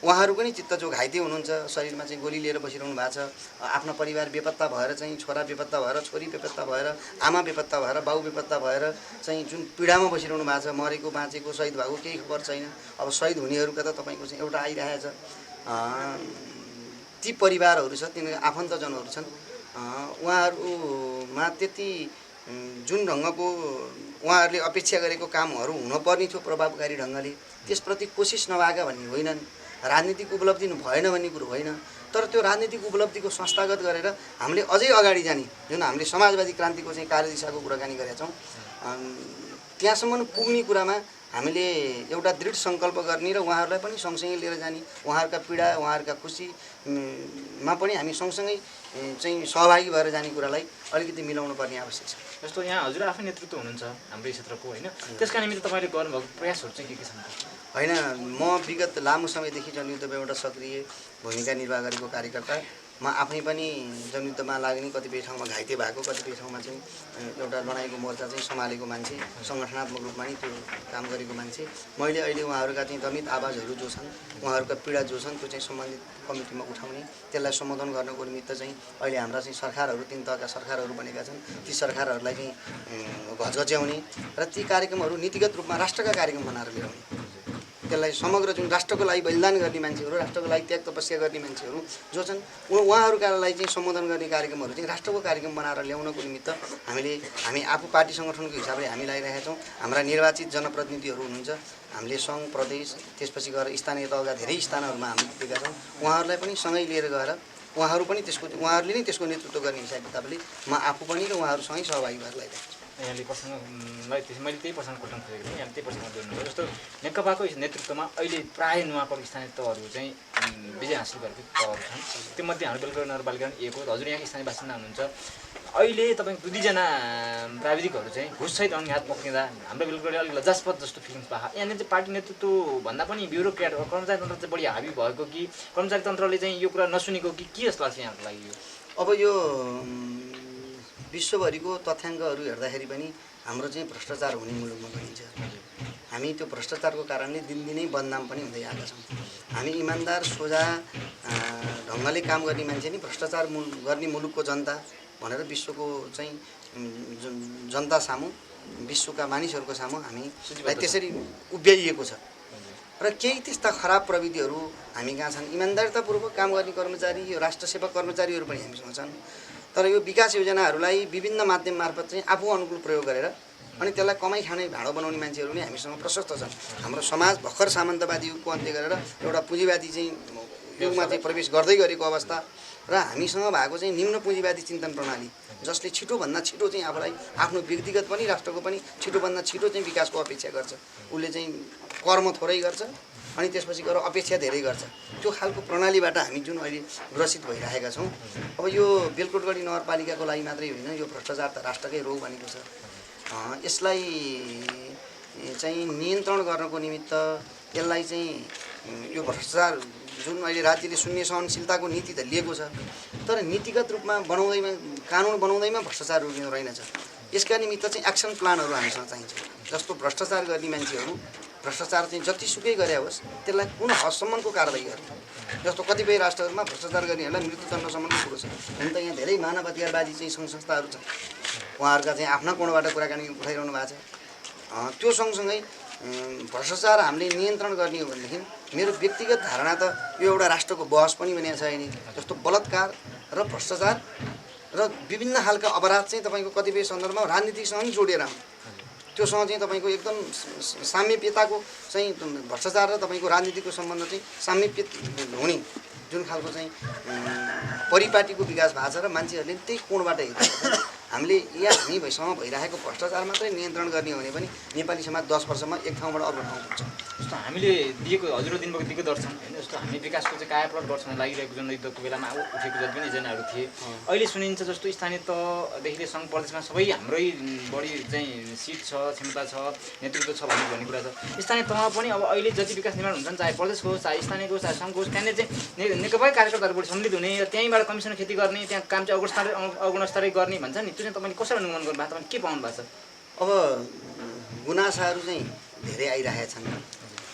उहाँहरू पनि चित्त जो घाइते हुनुहुन्छ, शरीरमा चाहिँ गोली लिएर बसिरहनु भएको छ, आफ्नो परिवार बेपत्ता भएर चाहिँ छोरा बेपत्ता भएर, छोरी बेपत्ता भएर, आमा बेपत्ता भएर, बाउ बेपत्ता भएर चाहिँ जुन पीडामा बसिरहनु भएको छ, मरेको बाँचेको शहीद भएको केही खबर छैन। अब शहीद हुनेहरूका त तपाईँको चाहिँ एउटा आइरहेछ, ती परिवारहरू छ, तिनीहरू आफन्तजनहरू छन्, उहाँहरूमा त्यति जुन ढङ्गको उहाँहरूले अपेक्षा गरेको कामहरू हुनुपर्ने थियो प्रभावकारी ढङ्गले, त्यसप्रति कोसिस नभएका भन्ने होइनन्। राजनीतिक उपलब्धि भएन भन्ने कुरो होइन, तर त्यो राजनीतिक उपलब्धिको संस्थागत गरेर हामीले अझै अगाडि जाने, जुन हामीले समाजवादी क्रान्तिको चाहिँ कार्यदिशाको कुराकानी गरेका छौँ, त्यहाँसम्म पुग्ने कुरामा हामीले एउटा दृढ सङ्कल्प गर्ने र उहाँहरूलाई पनि सँगसँगै लिएर जाने, उहाँहरूका पीडा, उहाँहरूका खुसीमा पनि हामी सँगसँगै चाहिँ सहभागी भएर जाने कुरालाई अलिकति मिलाउनु पर्ने आवश्यक छ। जस्तो यहाँ हजुर आफै नेतृत्व हुनुहुन्छ हाम्रो क्षेत्रको होइन, त्यसका निमित्त तपाईँले गर्नुभएको प्रयासहरू चाहिँ के छन्? होइन, म विगत लामो समयदेखि जनयुद्धमा एउटा सक्रिय भूमिका निर्वाह गरेको कार्यकर्ता। म आफै पनि जनयुद्धमा लाग्ने, कतिपय ठाउँमा घाइते भएको, कतिपय ठाउँमा चाहिँ एउटा लडाइँको मोर्चा चाहिँ सम्हालेको मान्छे, सङ्गठनात्मक रूपमा नि त्यो काम गरेको मान्छे। मैले अहिले उहाँहरूका चाहिँ दमित आवाजहरू जो छन्, उहाँहरूका पीडा जो छन्, त्यो चाहिँ सम्बन्धित कमिटीमा उठाउने, त्यसलाई सम्बोधन गर्नको निमित्त चाहिँ अहिले हाम्रा चाहिँ सरकारहरू, 3 तहका सरकारहरू बनेका छन्, ती सरकारहरूलाई चाहिँ घचघच्याउने र ती कार्यक्रमहरू नीतिगत रूपमा राष्ट्रका कार्यक्रम बनाएर ल्याउने, त्यसलाई समग्र जुन राष्ट्रको लागि बलिदान गर्ने मान्छेहरू, राष्ट्रको लागि त्याग तपस्या गर्ने मान्छेहरू जो छन्, उहाँहरूका लागि चाहिँ सम्बोधन गर्ने कार्यक्रमहरू चाहिँ राष्ट्रको कार्यक्रम बनाएर ल्याउनको निमित्त हामी आफू पार्टी सङ्गठनको हिसाबले हामी लगाइरहेका छौँ। हाम्रा निर्वाचित जनप्रतिनिधिहरू हुनुहुन्छ, हामीले सङ्घ, प्रदेश, त्यसपछि गएर स्थानीय तहका धेरै स्थानहरूमा हामी पुगेका छौँ। उहाँहरूलाई पनि सँगै लिएर गएर उहाँहरूले नै त्यसको नेतृत्व गर्ने हिसाब किताबले म आफू पनि र उहाँहरूसँगै सहभागी भएर लगाइरहेको छु। यहाँले प्रसङ्गलाई मैले त्यही प्रसङ्ग कोटाउन खोजेको थिएँ, यहाँले त्यही प्रसङ्ग जोड्नुभयो। जस्तो नेकपाको नेतृत्वमा अहिले प्राय नुवाकोट स्थानीय तहहरू चाहिँ विजय हासिल गरेको तहहरू छन्, त्योमध्ये हाम्रो बेलगढी नगरपालिका पनि एक हो। हजुर यहाँको स्थानीय बासिन्दा हुनुहुन्छ, अहिले तपाईँको 2-2जना प्राविधिकहरू चाहिँ घुससहित अङ्घात पक्रिँदा हाम्रो बेलगढी अलिक लज्जास्पद जस्तो फिलिङ्स पाएको। यहाँनिर चाहिँ पार्टी नेतृत्वभन्दा पनि ब्युरोक्रेट कर्मचारी तन्त्र चाहिँ बढी हाबी भएको कि कर्मचारी तन्त्रले चाहिँ यो कुरा नसुनेको कि के जस्तो लाग्छ यहाँको लागि? अब यो विश्वभरिको तथ्याङ्कहरू हेर्दाखेरि पनि हाम्रो चाहिँ भ्रष्टाचार हुने मुलुकमा गनिन्छ। हामी त्यो भ्रष्टाचारको कारणले दिनदिनै बदनाम पनि हुँदै आएका छौँ। हामी इमान्दार, सोझा ढङ्गले काम गर्ने मान्छे नि भ्रष्टाचार गर्ने मुलुकको जनता भनेर विश्वको चाहिँ जनता सामु, विश्वका मानिसहरूको सामु हामीलाई त्यसरी उभ्याइएको छ। र केही त्यस्ता खराब प्रविधिहरू हामी कहाँ छन्, इमान्दारितापूर्वक काम गर्ने कर्मचारी, यो राष्ट्रसेवा कर्मचारीहरू पनि हामीसँग छन्, तर यो विकास योजनाहरूलाई विभिन्न माध्यम मार्फत चाहिँ आफू अनुकूल प्रयोग गरेर अनि त्यसलाई कमाइ खाने भाँडो बनाउने मान्छेहरू नै हामीसँग प्रशस्त छन्। हाम्रो समाज भर्खर सामन्तवादी युगको अन्त्य गरेर एउटा पुँजीवादी चाहिँ युगमा चाहिँ प्रवेश गर्दै गरेको अवस्था र हामीसँग भएको चाहिँ निम्न पुँजीवादी चिन्तन प्रणाली, जसले छिटोभन्दा छिटो चाहिँ आफूलाई आफ्नो व्यक्तिगत पनि राष्ट्रको पनि छिटोभन्दा छिटो चाहिँ विकासको अपेक्षा गर्छ। उसले चाहिँ कर्म थोरै गर्छ अनि त्यसपछि गएर अपेक्षा धेरै गर्छ। त्यो खालको प्रणालीबाट हामी जुन अहिले ग्रसित भइरहेका छौँ। अब यो बेलकोटगढी नगरपालिकाको लागि मात्रै होइन, यो भ्रष्टाचार त राष्ट्रकै रोग भनेको छ। यसलाई चाहिँ नियन्त्रण गर्नको निमित्त यसलाई चाहिँ यो भ्रष्टाचार जुन अहिले राज्यले शून्य सहनशीलताको नीति त लिएको छ, तर नीतिगत रूपमा बनाउँदैमा कानुन बनाउँदैमा भ्रष्टाचार रोकिनु रहेनछ। यसका निमित्त चाहिँ एक्सन प्लानहरू हामीसँग चाहिन्छ। जस्तो भ्रष्टाचार गर्ने मान्छेहरू भ्रष्टाचार चाहिँ जतिसुकै गरे होस् त्यसलाई कुन हदसम्मको कारबाही गर्ने। जस्तो कतिपय राष्ट्रहरूमा भ्रष्टाचार गर्नेहरूलाई मृत्युदण्डसम्मको कुरो छ। हुन त यहाँ धेरै मानव अधिकारवादी चाहिँ सङ्घ संस्थाहरू छन्, उहाँहरूका चाहिँ आफ्ना कोणबाट कुराकानी उठाइरहनु भएको छ। त्यो सँगसँगै भ्रष्टाचार हामीले नियन्त्रण गर्ने हो भनेदेखि मेरो व्यक्तिगत धारणा त यो एउटा राष्ट्रको बहस पनि बनेको छ अहिले। जस्तो बलात्कार र भ्रष्टाचार र विभिन्न खालका अपराध चाहिँ तपाईँको कतिपय सन्दर्भमा राजनीतिसँग पनि जोडिएर आउँछ। त्योसँग चाहिँ तपाईँको एकदम साम्यप्यताको चाहिँ भ्रष्टाचार र तपाईँको राजनीतिको सम्बन्ध चाहिँ साम्यप्य हुने जुन खालको चाहिँ परिपाटीको विकास भएको छ र मान्छेहरूले त्यही कोणबाट हेर्छ। हामीले यहाँ हामी भइसँग भइरहेको भ्रष्टाचार मात्रै नियन्त्रण गर्ने हो भने पनि नेपाली समाज 10 वर्षमा एक ठाउँबाट अर्को ठाउँ पुग्छ। जस्तो हामीले दिएको हजुरले दिनुभएको दिएको दर्शन होइन, जस्तो हामी विकासको चाहिँ कायापलट गर्छौँ लागिरहेको जनयुद्धको बेलामा उठेको जति पनि एजेन्डाहरू थिए अहिले सुनिन्छ। जस्तो स्थानीय तहदेखि लिएर सङ्घ प्रदेशमा सबै हाम्रै बढी चाहिँ सिट छ, क्षमता छ, नेतृत्व छ भन्ने कुरा छ। स्थानीय तहमा पनि अब अहिले जति विकास निर्माण हुन्छन्, चाहे प्रदेशको होस्, चाहे स्थानीयको होस्, चाहे सङ्घको होस्, त्यहाँनिर चाहिँ नेकपा कार्यकर्ताहरू बढी सम्मिलित हुने र त्यहीँबाट कमिसन खेती गर्ने, त्यहाँ काम चाहिँ अगुणस्तरीय गर्ने भन्छ नि, त्यो चाहिँ तपाईँले कसरी अनुगमन गर्नु भएको, तपाईँले के पाउनु भएको छ? अब गुनासाहरू चाहिँ धेरै आइरहेका छन्।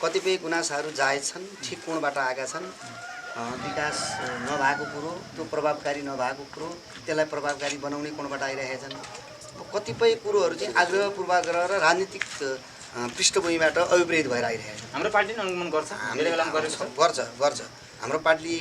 कतिपय गुनासाहरू जायज छन्, ठिक कोणबाट आएका छन्। विकास नभएको कुरो, त्यो प्रभावकारी नभएको कुरो, त्यसलाई प्रभावकारी बनाउने कोणबाट आइरहेका छन्। कतिपय कुरोहरू चाहिँ आग्रह पूर्वाग्रह र राजनीतिक पृष्ठभूमिबाट अभिप्रेत भएर आइरहेको छ। हाम्रो पार्टीले अनुगमन गर्छ, हामीले बेलामा गरेको छ, गर्छ। हाम्रो पार्टी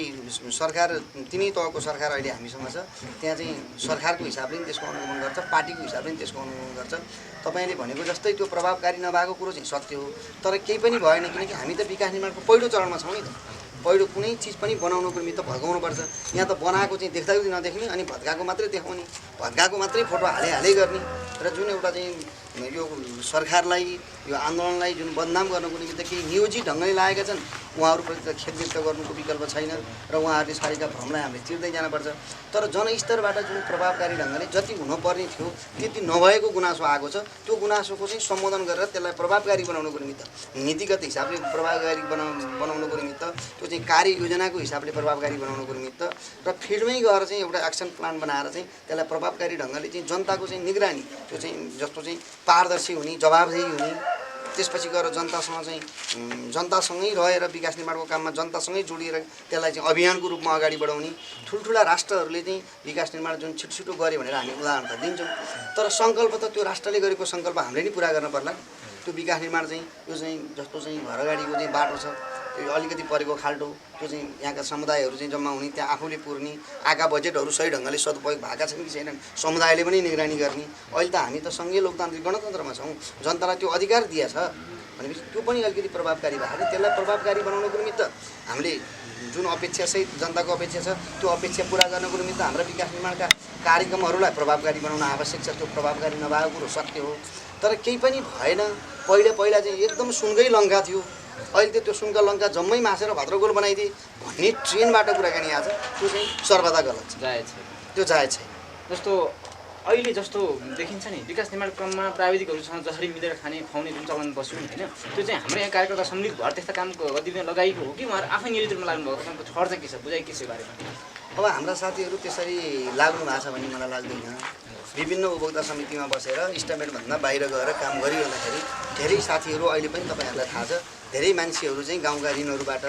सरकार तिनै तहको सरकार अहिले हामीसँग छ, त्यहाँ चाहिँ सरकारको हिसाबले पनि त्यसको अनुगमन गर्छ, पार्टीको हिसाबले पनि त्यसको अनुगमन गर्छ। तपाईँले भनेको जस्तै त्यो प्रभावकारी नभएको कुरो चाहिँ सत्य हो, तर केही पनि भएन, किनकि हामी त विकास निर्माणको पहिलो चरणमा छौँ नि त। पहिलो कुनै चिज पनि बनाउनुको निमित्त भत्काउनुपर्छ। यहाँ त बनाएको चाहिँ देख्दै नदेख्ने अनि भत्काएको मात्रै देखाउने, भत्काएको मात्रै फोटो हाले गर्ने र जुन एउटा चाहिँ यो सरकारलाई यो आन्दोलनलाई जुन बदनाम गर्नको निमित्त केही नियोजित ढङ्गले लागेका छन्, उहाँहरूप्रति त खेद व्यक्त गर्नुको विकल्प छैन र उहाँहरूले सारेका भ्रमलाई हामीले चिर्दै जानुपर्छ। तर जनस्तरबाट जुन प्रभावकारी ढङ्गले जति हुनुपर्ने थियो त्यति नभएको गुनासो आएको छ, त्यो गुनासोको चाहिँ सम्बोधन गरेर त्यसलाई प्रभावकारी बनाउनुको निमित्त, नीतिगत हिसाबले प्रभावकारी बनाउनुको निमित्त, त्यो चाहिँ कार्ययोजनाको हिसाबले प्रभावकारी बनाउनुको निमित्त र फिल्डमै गएर चाहिँ एउटा एक्सन प्लान बनाएर चाहिँ त्यसलाई प्रभावकारी ढङ्गले चाहिँ जनताको चाहिँ निगरानी, त्यो चाहिँ जस्तो चाहिँ पारदर्शी हुने, जवाबदेही हुने, त्यसपछि गएर जनतासँग चाहिँ जनतासँगै रहेर विकास निर्माणको काममा जनतासँगै जोडिएर त्यसलाई चाहिँ अभियानको रूपमा अगाडि बढाउने। ठुल्ठुला राष्ट्रहरूले चाहिँ विकास निर्माण जुन छिटो गरेँ भनेर हामी उदाहरण त दिन्छौँ, तर सङ्कल्प त त्यो राष्ट्रले गरेको सङ्कल्प हामीले नै पुरा गर्न पर्ला। त्यो विकास निर्माण चाहिँ यो चाहिँ जस्तो चाहिँ घरअगाडिको चाहिँ बाटो छ, त्यो अलिकति परेको खाल्टो, त्यो चाहिँ यहाँका समुदायहरू चाहिँ जम्मा हुने, त्यहाँ आफूले पुर्ने, आएका बजेटहरू सही ढङ्गले सदुपयोग भएका छन् कि छैनन्, समुदायले पनि निगरानी गर्ने। अहिले त हामी त सङ्घीय लोकतान्त्रिक गणतन्त्रमा छौँ, जनतालाई त्यो अधिकार दिएछ भनेपछि त्यो पनि अलिकति प्रभावकारी भएको, त्यसलाई प्रभावकारी बनाउनुको निमित्त हामीले जुन अपेक्षासहित जनताको अपेक्षा छ त्यो अपेक्षा पुरा गर्नको निमित्त हाम्रा विकास निर्माणका कार्यक्रमहरूलाई प्रभावकारी बनाउन आवश्यक छ। त्यो प्रभावकारी नभएको कुरो सत्य हो, तर केही पनि भएन। पहिला चाहिँ एकदम सुनकै लङ्का थियो, अहिले त्यो सुनका लङ्का जम्मै मासेर भद्रगोल बनाइदिए भन्ने ट्रेनबाट कुराकानी आएको छ, त्यो चाहिँ सर्वदा गलत छ, त्यो जायज छैन। जस्तो अहिले जस्तो देखिन्छ नि विकास निर्माण क्रममा प्राविधिकहरूसँग जसरी मिलेर खाने खुवाउने जुन चलन बस्यो होइन, त्यो चाहिँ हाम्रो यहाँ कार्यकर्ता सम्मिलित भएर त्यस्ता कामको गतिविधि लगाइएको हो कि उहाँहरू आफै नियोजित रूपमा लाग्नुभएको, तपाईँको ठहर चाहिँ के छ, बुझाइ के छ बारेमा? अब हाम्रा साथीहरू त्यसरी लाग्नु भएको छ भन्ने मलाई लाग्दैन। विभिन्न उपभोक्ता समितिमा बसेर इस्टिमेटभन्दा बाहिर गएर काम गरिरहँदाखेरि धेरै साथीहरू अहिले पनि तपाईँहरूलाई थाहा छ, धेरै मान्छेहरू चाहिँ गाउँका ऋणहरूबाट,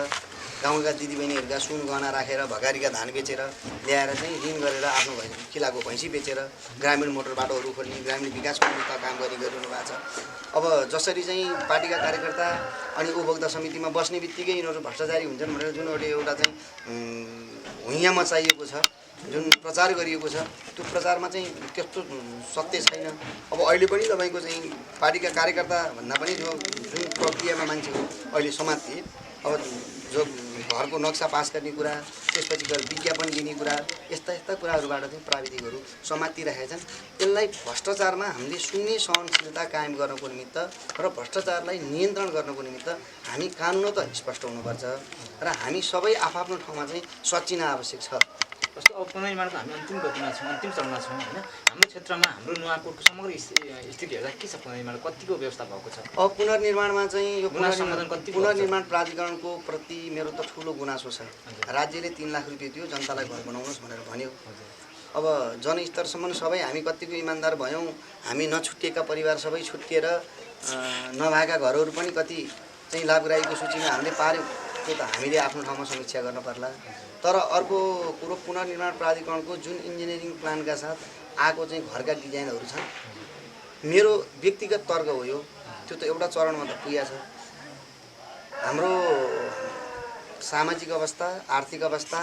गाउँका दिदीबहिनीहरूका सुन गहना राखेर भगारीका धान बेचेर ल्याएर चाहिँ ऋण गरेर आफ्नो किलाको भैँसी बेचेर ग्रामीण मोटर बाटोहरू खोल्ने, ग्रामीण विकासको निमित्त काम गरिरहनु भएको छ। अब जसरी चाहिँ पार्टीका कार्यकर्ता अनि उपभोक्ता समितिमा बस्ने बित्तिकै यिनीहरू भ्रष्टाचारी हुन्छन् भनेर जुन एउटा चाहिँ हुइयाँ मचाइएको छ, जुन प्रचार गरिएको छ, त्यो प्रचारमा चाहिँ त्यस्तो सत्य छैन। अब अहिले पनि तपाईँको चाहिँ पार्टीका कार्यकर्ता भन्दा पनि जुन प्रक्रियामा मान्छेहरू अहिले समातिए अब जो घरको नक्सा पास गर्ने कुरा, त्यसपछि गएर विज्ञापन दिने कुरा, यस्ता यस्ता कुराहरूबाट चाहिँ प्राविधिकहरू समातिरहेका छन्। यसलाई भ्रष्टाचारमा हामीले सुन्ने सहनशीलता कायम गर्नको निमित्त र भ्रष्टाचारलाई नियन्त्रण गर्नको निमित्त हामी कानुन त स्पष्ट हुनुपर्छ र हामी सबै आफ्नो ठाउँमा चाहिँ सचिन आवश्यक छ। जस्तो अब पुनर्निर्माणको हामी अन्तिम गतिमा छौँ, अन्तिम चरणमा छौँ होइन। हाम्रो क्षेत्रमा हाम्रो नुवाकोटको समग्र स्थिति हेर्दा के छ? पुनर्निर्माण कतिको व्यवस्था भएको छ? अब पुनर्निर्माणमा चाहिँ यो कति पुनर्निर्माण प्राधिकरणको प्रति मेरो त ठुलो गुनासो छ। राज्यले 3 लाख रुपियाँ दियो, जनतालाई घर बनाउनुहोस् भनेर भन्यो। अब जनस्तरसम्म सबै हामी कतिको इमान्दार भयौँ, हामी नछुटिएका परिवार सबै छुट्टिएर नभएका घरहरू पनि कति चाहिँ लाभग्राहीको सूचीमा हामीले पार्यौँ। त्यो त हामीले आफ्नो ठाउँमा समीक्षा गर्न पर्ला। तर अर्को कुरो पुनर्निर्माण प्राधिकरणको जुन इन्जिनियरिङ प्लानका साथ आएको चाहिँ घरका डिजाइनहरू छन्, मेरो व्यक्तिगत तर्क हो यो, त्यो त एउटा चरणमा त पुगेको छ। हाम्रो सामाजिक अवस्था, आर्थिक अवस्था,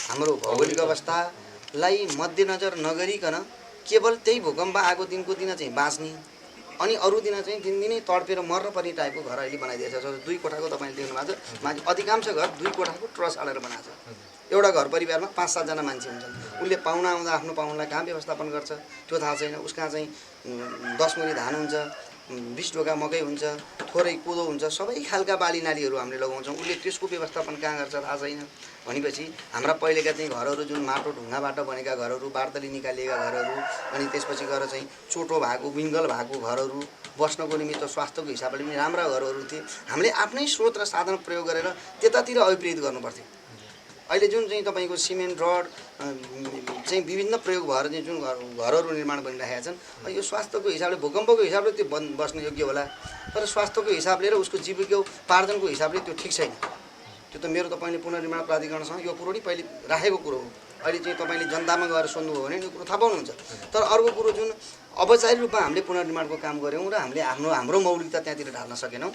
हाम्रो भौगोलिक अवस्थालाई मध्यनजर नगरिकन केवल त्यही भूकम्प आएको दिनको दिन चाहिँ बाँच्ने अनि अरू दिन चाहिँ दिनदिनै तडपेर मर्न पर्ने टाइपको घर अहिले बनाइदिएको छ। 2 कोठाको तपाईँले देख्नु भएको छ, मान्छे अधिकांश घर 2 कोठाको ट्रस हालेर बनाएको छ। एउटा घर परिवारमा 5-7 जना मान्छे हुन्छन्। उसले पाहुना आउँदा आफ्नो पाहुनालाई कहाँ व्यवस्थापन गर्छ त्यो थाहा छैन। उसकहाँ चाहिँ 10 मुरी धान हुन्छ, 20 ढोका मकै हुन्छ, थोरै कोदो हुन्छ, सबै खालका बाली नालीहरू हामीले लगाउँछौँ। उसले त्यसको व्यवस्थापन कहाँ गर्छ थाहा छैन। भनेपछि हाम्रा पहिलेका चाहिँ घरहरू जुन माटो ढुङ्गाबाट बनेका घरहरू, बार्दली निकालिएका घरहरू, अनि त्यसपछि गएर चाहिँ चोटो भएको विङ्गल भएको घरहरू, बस्नको निमित्त स्वास्थ्यको हिसाबले पनि राम्रा घरहरू थिए। हामीले आफ्नै स्रोत र साधन प्रयोग गरेर त्यतातिर अभिप्रेरित गर्नुपर्थ्यो। अहिले जुन चाहिँ तपाईँको सिमेन्ट रड चाहिँ विभिन्न प्रयोग भएर चाहिँ जुन घरहरू निर्माण बनिरहेका छन्, यो स्वास्थ्यको हिसाबले भूकम्पको हिसाबले त्यो बस्न योग्य होला, तर स्वास्थ्यको हिसाबले र उसको जीविकोपार्जनको हिसाबले त्यो ठिक छैन। त्यो त मेरो तपाईँले पुनर्निर्माण प्राधिकरणसँग यो कुरो नि पहिले राखेको कुरो हो। अहिले चाहिँ तपाईँले जनतामा गएर सोध्नुभयो भने यो कुरो थाहा पाउनुहुन्छ। तर अर्को कुरो जुन औपचारिक रूपमा हामीले पुनर्निर्माणको काम गऱ्यौँ र हामीले हाम्रो मौलिकता त्यहाँतिर ढाल्न सकेनौँ,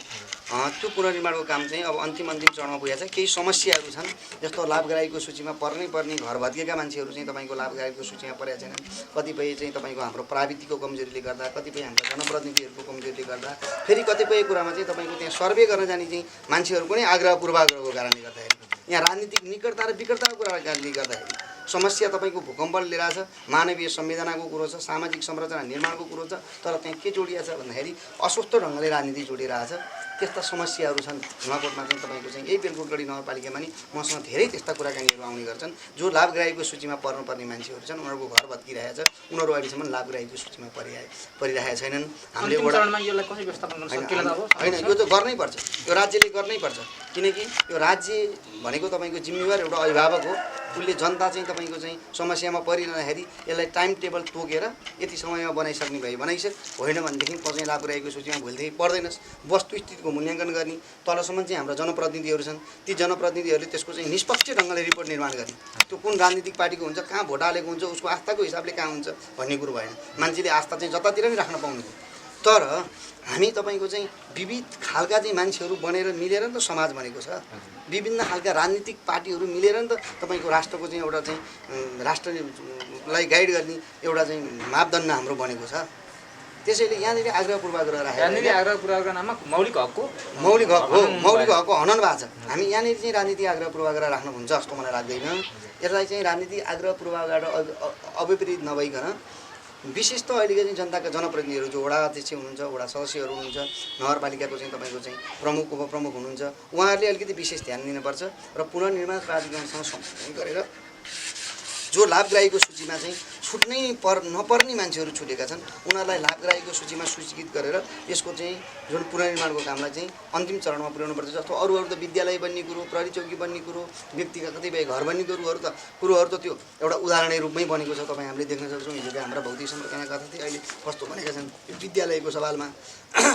त्यो पुनर्निर्माणको काम चाहिँ अब अन्तिम चरणमा पुगेको छ। केही समस्याहरू छन्, जस्तो लाभग्राहीको सूचीमा पर्नै पर्ने घर भत्किएका मान्छेहरू चाहिँ तपाईँको लाभग्राहीको सूचीमा परेका छैनन्। कतिपय चाहिँ तपाईँको हाम्रो प्राविधिकको कमजोरीले गर्दा, कतिपय हाम्रा जनप्रतिनिधिहरूको कमजोरीले गर्दा, फेरि कतिपय कुरामा चाहिँ तपाईँको त्यहाँ सर्वे गर्न जाने चाहिँ मान्छेहरूको नै आग्रह पूर्वाग्रहको कारणले गर्दाखेरि, यहाँ राजनीतिक निकटता र विकटताको कुराले गर्दाखेरि समस्या तपाईँको भूकम्पले लिएर छ, मानवीय संवेदनाको कुरो छ, सामाजिक संरचना निर्माणको कुरो छ, तर त्यहाँ के जोडिएको छ भन्दाखेरि अस्वस्थ ढङ्गले राजनीति जोडिरहेछ। त्यस्ता समस्याहरू छन् नुवाकोटमा चाहिँ तपाईँको चाहिँ यही बेलकोटगढी नगरपालिकामा नि मसँग धेरै त्यस्ता कुराकानीहरू आउने गर्छन्। जो लाभग्राहीको सूचीमा पर्नुपर्ने मान्छेहरू छन्, उनीहरूको घर भत्किरहेछ, उनीहरू अहिलेसम्म लाभग्राहीको सूचीमा परिरहेका छैनन्। हामीले होइन, यो त गर्नै पर्छ, यो राज्यले गर्नै पर्छ। किनकि यो राज्य भनेको तपाईँको जिम्मेवार एउटा अभिभावक हो। उसले जनता चाहिँ तपाईँको चाहिँ समस्यामा परिरहँदाखेरि यसलाई टाइम टेबल तोकेर यति समयमा बनाइसक्ने भए बनाइसक, होइन भनेदेखि चाहिँ लाभग्राहीको सूचीमा भोलिदेखि पर्दैनस्। वस्तुस्थितिको मूल्याङ्कन गर्ने तलसम्म चाहिँ हाम्रा जनप्रतिनिधिहरू छन्। ती जनप्रतिनिधिहरूले त्यसको चाहिँ निष्पक्ष ढङ्गले रिपोर्ट निर्माण गर्ने। त्यो कुन राजनीतिक पार्टीको हुन्छ, कहाँ भोट हालेको हुन्छ, उसको आस्थाको हिसाबले कहाँ हुन्छ भन्ने कुरो भएन। मान्छेले आस्था चाहिँ जतातिर नि राख्न पाउने। तर हामी तपाईँको चाहिँ विविध खालका चाहिँ मान्छेहरू बनेर मिलेर नि त समाज बनेको छ। विभिन्न खालका राजनीतिक पार्टीहरू मिलेर नि त तपाईँको राष्ट्रको चाहिँ एउटा चाहिँ राष्ट्रलाई गाइड गर्ने एउटा चाहिँ मापदण्ड हाम्रो बनेको छ। त्यसैले यहाँनिर आग्रह पूर्वाग्रह राखेर मौलिक हक हो, मौलिक हकको हनन भएको छ। हामी यहाँनिर चाहिँ राजनीतिक आग्रह पूर्वाग्रह राख्नु हुन्छ जस्तो मलाई लाग्दैन। यसलाई चाहिँ राजनीतिक आग्रह पूर्वाग्रह अभिप्रेरित नभइकन विशेष त अहिलेको चाहिँ जनताका जनप्रतिनिधिहरू जो वडा अध्यक्ष हुनुहुन्छ, वडा सदस्यहरू हुनुहुन्छ, नगरपालिकाको चाहिँ तपाईँको चाहिँ प्रमुख उपप्रमुख हुनुहुन्छ, उहाँहरूले अलिकति विशेष ध्यान दिनुपर्छ र पुनर्निर्माण प्राधिकरणसँग सम्पर्क गरेर जो लाभग्राहीको सूचीमा चाहिँ नपर्ने मान्छेहरू छुटेका छन्, उनीहरूलाई लाभग्राहीको सूचीमा सूचीकृत गरेर यसको चाहिँ जुन पुनर्निर्माणको कामलाई चाहिँ अन्तिम चरणमा पुर्याउनुपर्छ। जस्तो अरू त विद्यालय बन्ने कुरो, प्रहरी चौकी बन्ने कुरो, व्यक्तिगत कतिपय घर बन्ने कुरोहरू त त्यो एउटा उदाहरणीय रूपमै बनेको छ। तपाईँ हामीले देख्न सक्छौँ। हिजोका हाम्रा भौतिक सम्पर्कमा कथा थिए, अहिले कस्तो बनेका छन् विद्यालयको सवालमा,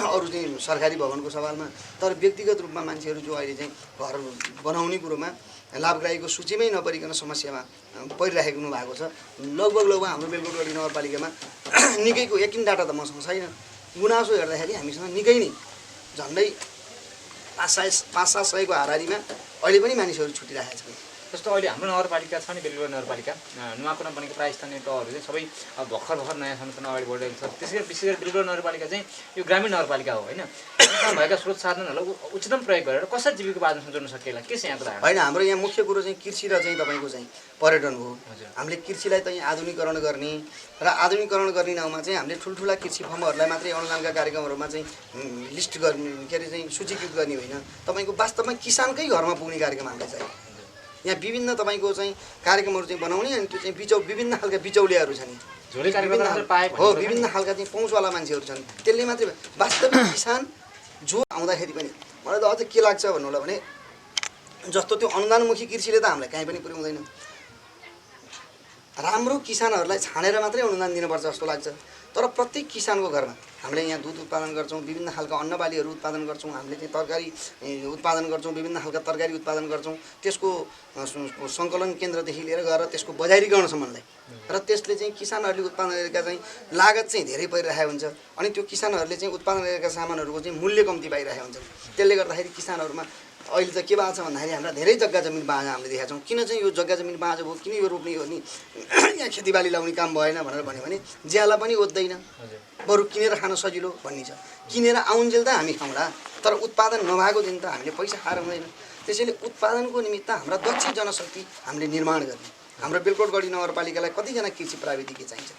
अरू चाहिँ सरकारी भवनको सवालमा। तर व्यक्तिगत रूपमा मान्छेहरू जो अहिले चाहिँ घर बनाउने कुरोमा लाभग्राहीको सूचीमै नपरिकन समस्यामा परिराखेको भएको छ। लगभग हाम्रो बेलकोटगढी नगरपालिकामा निकैको यकिन डाटा त मसँग छैन, गुनासो हेर्दाखेरि हामीसँग निकै नै झन्डै 500-700को हाराहारीमा अहिले पनि मानिसहरू छुटिरहेका छन्। जस्तो अहिले हाम्रो नगरपालिका छ नि बेलुका नगरपालिका नुवाकोटमा बनेको प्रायः स्थानीय तहहरू चाहिँ सबै भर्खर नयाँ संरचना अगाडि बढिरहेको छ। त्यसै गरी विशेष गरी बेलुका नगरपालिका चाहिँ यो ग्रामीण नगरपालिका हो होइन। यसमा भएका स्रोत साधनहरूलाई उचितम प्रयोग गरेर कसरी जीविकोपार्जन जोड्न सकिएला के छ यहाँको धारणा? होइन, हाम्रो यहाँ मुख्य कुरो चाहिँ कृषि र चाहिँ तपाईँको चाहिँ पर्यटन हो। हजुर। हामीले कृषिलाई चाहिँ आधुनिकीकरण गर्ने र आधुनिकीकरण गर्ने नाउँमा चाहिँ हामीले ठुल्ठुला कृषि फर्महरूलाई मात्रै अनुदानका कार्यक्रमहरूमा चाहिँ लिस्ट गर्ने के अरे चाहिँ सूचीकृत गर्ने होइन, तपाईँको वास्तवमा किसानकै घरमा पुग्ने कार्यक्रम हामीलाई चाहियो। यहाँ विभिन्न तपाईँको चाहिँ कार्यक्रमहरू चाहिँ बनाउने अनि त्यो चाहिँ विभिन्न खालका बिचौलियाहरू छन्, झोले कार्यक्रम पाए हो विभिन्न खालका चाहिँ पहुँचवाला मान्छेहरू छन्। त्यसले मात्रै वास्तविक किसान जो आउँदाखेरि पनि मलाई त अझ के लाग्छ भन्नु होला भने जस्तो त्यो अनुदानमुखी कृषिले त हामीलाई कहीँ पनि पुर्याउँदैन। राम्रो किसानहरूलाई छानेर मात्रै अनुदान दिनुपर्छ जस्तो लाग्छ। तर प्रत्येक किसानको घरमा हामीले यहाँ दुध उत्पादन गर्छौँ, विभिन्न खालका अन्नबालीहरू उत्पादन गर्छौँ, हामीले चाहिँ तरकारी उत्पादन गर्छौँ, विभिन्न खालका तरकारी उत्पादन गर्छौँ, त्यसको सङ्कलन केन्द्रदेखि लिएर गएर त्यसको बजारीकरणसम्मलाई र त्यसले चाहिँ किसानहरूले उत्पादन गरेका चाहिँ लागत चाहिँ धेरै परिरहेको हुन्छ अनि त्यो किसानहरूले चाहिँ उत्पादन गरेका सामानहरूको चाहिँ मूल्य कम्ती पाइरहेको हुन्छ। त्यसले गर्दाखेरि किसानहरूमा अहिले त के भएको छ भन्दाखेरि हाम्रा धेरै जग्गा जमिन बाँझा हामीले देखाएको छौँ। किन चाहिँ यो जग्गा जमिन बाँझो भयो, किन यो रोप्ने हो नि यहाँ खेतीबाली लाउने काम भएन भनेर भन्यो भने ज्याला पनि ओद्दैन, बरु किनेर खान सजिलो भन्ने छ। किनेर आउन्जेल त हामी खाउँला, तर उत्पादन नभएको दिन त हामीले पैसा खाएर हुँदैन। त्यसैले उत्पादनको निमित्त हाम्रा दक्ष जनशक्ति हामीले निर्माण गर्ने। हाम्रो बेलकोटगढी नगरपालिकालाई कतिजना कृषि प्राविधिक चाहिन्छ,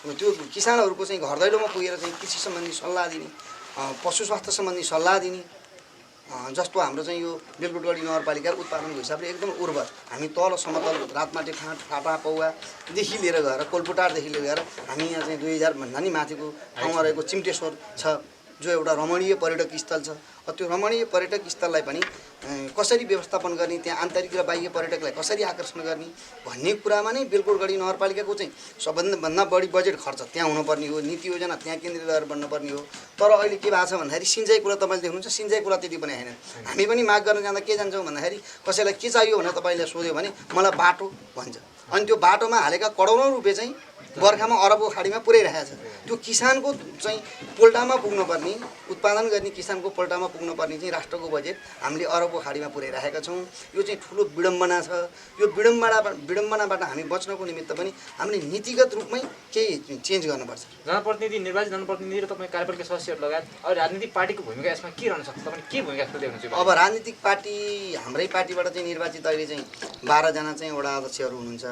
त्यो किसानहरूको चाहिँ घर दैलोमा पुगेर चाहिँ कृषि सम्बन्धी सल्लाह दिने, पशु स्वास्थ्य सम्बन्धी सल्लाह दिने। जस्तो हाम्रो चाहिँ यो बेलकोटगढी नगरपालिका उत्पादनको हिसाबले एकदम उर्वर, हामी तल समतल रातमाटे फाँट फाटा पौवादेखि लिएर गएर कोलपुटारदेखि लिएर गएर हामी यहाँ चाहिँ 2000 भन्दा नि माथिको ठाउँमा रहेको चिम्टेश्वर छ जो एउटा रमणीय पर्यटक स्थल छ। त्यो रमणीय पर्यटक स्थललाई पनि कसरी व्यवस्थापन गर्ने, त्यहाँ आन्तरिक र बाह्य पर्यटकलाई कसरी आकर्षण गर्ने भन्ने कुरामा नै बेलकोटगढी नगरपालिकाको चाहिँ सबभन्दा बढी बजेट खर्च त्यहाँ हुनुपर्ने हो, नीति योजना त्यहाँ केन्द्रित गरेर बन्नुपर्ने हो। तर अहिले के भएको छ भन्दाखेरि सिँचाइ कुरा तपाईँले देख्नुहुन्छ, सिँचाइ कुरा त्यति पनि होइन। हामी पनि माग गर्न जाँदा के जान्छौँ भन्दाखेरि कसैलाई के चाहियो भनेर तपाईँले सोध्यो भने मलाई बाटो भन्छ, अनि त्यो बाटोमा हालेका करोडौँ रुपियाँ चाहिँ बर्खामा अरबौँ खाडीमा पुर्याइरहेको छ। त्यो किसानको चाहिँ पोल्टामा पुग्नुपर्ने, उत्पादन गर्ने किसानको पोल्टामा पुग्नुपर्ने चाहिँ राष्ट्रको बजेट हामीले अरबौँ खाडीमा पुर्याइरहेका छौँ। यो चाहिँ ठुलो विडम्बना छ। यो विडम्बनाबाट हामी बच्नको निमित्त पनि हामीले नीतिगत रूपमै केही चेन्ज गर्नुपर्छ। जनप्रतिनिधि, निर्वाचित जनप्रतिनिधि र तपाईँ कार्यपालिका सदस्यहरू लगायत अब राजनीतिक पार्टीको भूमिका यसमा के रहन सक्छ? तपाईँले के भूमिका खेल्दै हुनुहुन्छ? अब राजनीतिक पार्टी हाम्रै पार्टीबाट चाहिँ निर्वाचित अहिले चाहिँ 12 जना चाहिँ वडा अध्यक्षहरू हुनुहुन्छ।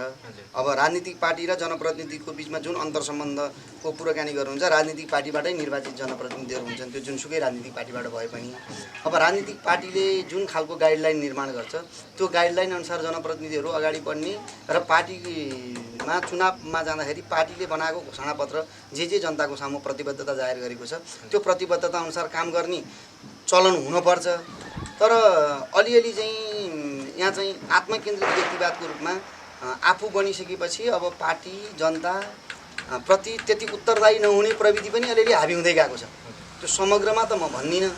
अब राजनीतिक पार्टी र जनप्रतिनिधिको बिचमा जुन अन्तर सम्बन्धको कुराकानी गर्नुहुन्छ, राजनीतिक पार्टीबाटै निर्वाचित जनप्रतिनिधिहरू हुन्छन्, त्यो जुनसुकै राजनीतिक पार्टीबाट भए पनि। अब राजनीतिक पार्टीले जुन खालको गाइडलाइन निर्माण गर्छ त्यो गाइडलाइन अनुसार जनप्रतिनिधिहरू अगाडि बढ्ने र पार्टीमा चुनावमा जाँदाखेरि पार्टीले बनाएको घोषणापत्र जे जनताको सामु प्रतिबद्धता जाहेर गरेको छ त्यो प्रतिबद्धता अनुसार काम गर्ने चलन हुनुपर्छ। तर अलिअलि चाहिँ यहाँ चाहिँ आत्मकेन्द्रित व्यक्तिवादको रूपमा आफू बनिसकेपछि अब पार्टी जनता प्रति त्यति उत्तरदायी नहुने प्रविधि पनि अलिअलि हाबी हुँदै गएको छ। त्यो समग्रमा त म भन्दिनँ,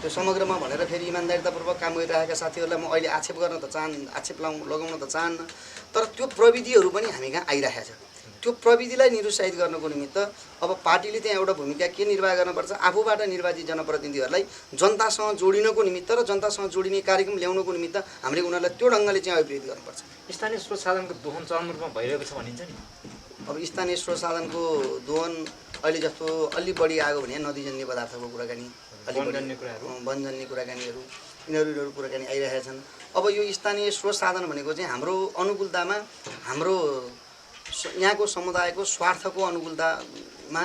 त्यो समग्रमा भनेर फेरि इमान्दारितापूर्वक काम गरिरहेका साथीहरूलाई म अहिले आक्षेप लगाउन त चाहन्न। तर त्यो प्रविधिहरू पनि हामी कहाँ आइरहेको छ। त्यो प्रविधिलाई निरुत्साहित गर्नको निमित्त अब पार्टीले त्यहाँ एउटा भूमिका के निर्वाह गर्नुपर्छ, आफूबाट निर्वाचित जनप्रतिनिधिहरूलाई जनतासँग जोडिनको निमित्त र जनतासँग जोडिने कार्यक्रम ल्याउनको निमित्त हामीले उनीहरूलाई त्यो ढङ्गले चाहिँ अभिप्रेरित गर्नुपर्छ। स्थानीय स्रोत साधनको दोहन चरम रूपमा भइरहेको छ भनिन्छ नि। अब स्थानीय स्रोत साधनको दोहन अहिले जस्तो अलि बढी आयो भने नदीजन्य पदार्थको कुराकानी, वनजन्य कुराकानीहरू यिनीहरू कुराकानी आइरहेका छन्। अब यो स्थानीय स्रोत साधन भनेको चाहिँ हाम्रो अनुकूलतामा, हाम्रो यहाँको समुदायको स्वार्थको अनुकूलतामा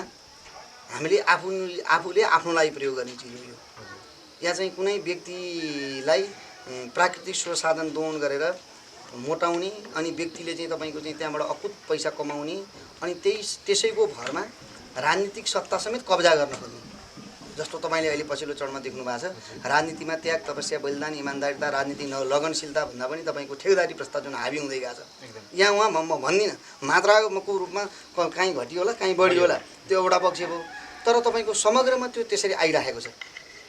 हामीले आफूले आफ्नो लागि प्रयोग गर्ने चिज हो। यहाँ चाहिँ कुनै व्यक्तिलाई प्राकृतिक स्रोत साधन दोहन गरेर मोटाउने अनि व्यक्तिले चाहिँ तपाईँको चाहिँ त्यहाँबाट अकुत पैसा कमाउने अनि त्यसैको भरमा राजनीतिक सत्ता समेत कब्जा गर्न खोज्ने। जस्तो तपाईँले अहिले पछिल्लो चरणमा देख्नु भएको छ, राजनीतिमा त्याग, तपस्या, बलिदान, इमान्दारिता, राजनीतिक लगनशीलता भन्दा पनि तपाईँको ठेकदारी प्रस्ताव जुन हाबी हुँदै गएको छ। यहाँ उहाँ म भन्दिनँ, मात्राको रूपमा काहीँ घटियो होला काहीँ बढी होला, त्यो एउटा पक्ष भयो। तर तपाईँको समग्रमा त्यो त्यसरी आइरहेको छ।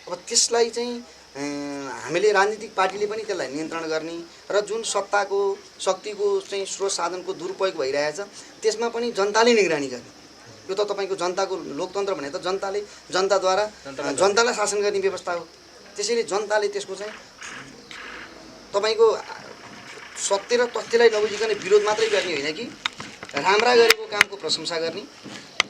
अब त्यसलाई चाहिँ हामीले राजनीतिक पार्टीले पनि त्यसलाई नियन्त्रण गर्ने र जुन सत्ताको शक्तिको चाहिँ स्रोत साधनको दुरुपयोग भइरहेछ त्यसमा पनि जनताले निगरानी गर्ने। यो त तपाईँको जनताको लोकतन्त्र भने त जनताद्वारा जनतालाई शासन गर्ने व्यवस्था हो। त्यसैले जनताले त्यसको चाहिँ तपाईँको सत्य र तथ्यलाई नबुझिकन विरोध मात्रै गर्ने होइन कि राम्रा गरेको कामको प्रशंसा गर्ने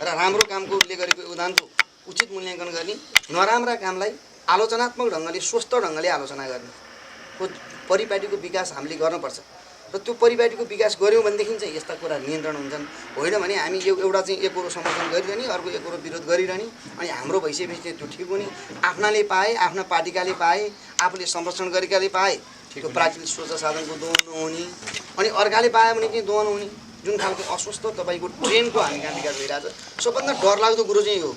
र राम्रो कामकोले गरेको योगदानको उचित मूल्याङ्कन गर्ने, नराम्रा कामलाई आलोचनात्मक ढङ्गले स्वस्थ ढङ्गले आलोचना गर्ने को परिपाटीको विकास हामीले गर्नुपर्छ। र त्यो परिपाटीको विकास गऱ्यौँ भनेदेखि चाहिँ यस्ता कुरा नियन्त्रण हुन्छन्। होइन भने हामी एउटा चाहिँ एकरो समर्थन गरिरहने, अर्को एकरो विरोध गरिरहने, अनि हाम्रो भइसकेपछि चाहिँ त्यो ठिक हुने, आफ्नाले पाए, आफ्ना पार्टीकाले पाए, आफूले संरक्षण गरेकाले पाए, त्यो प्राकृतिक स्रोत साधनको दोहन नहुने, अनि अर्काले पायो भने चाहिँ दोहन हुने, जुन खालको अस्वस्थ तपाईँको ट्रेनको हामी कहाँ विकास भइरहेछ। सबभन्दा डरलाग्दो कुरो चाहिँ हो,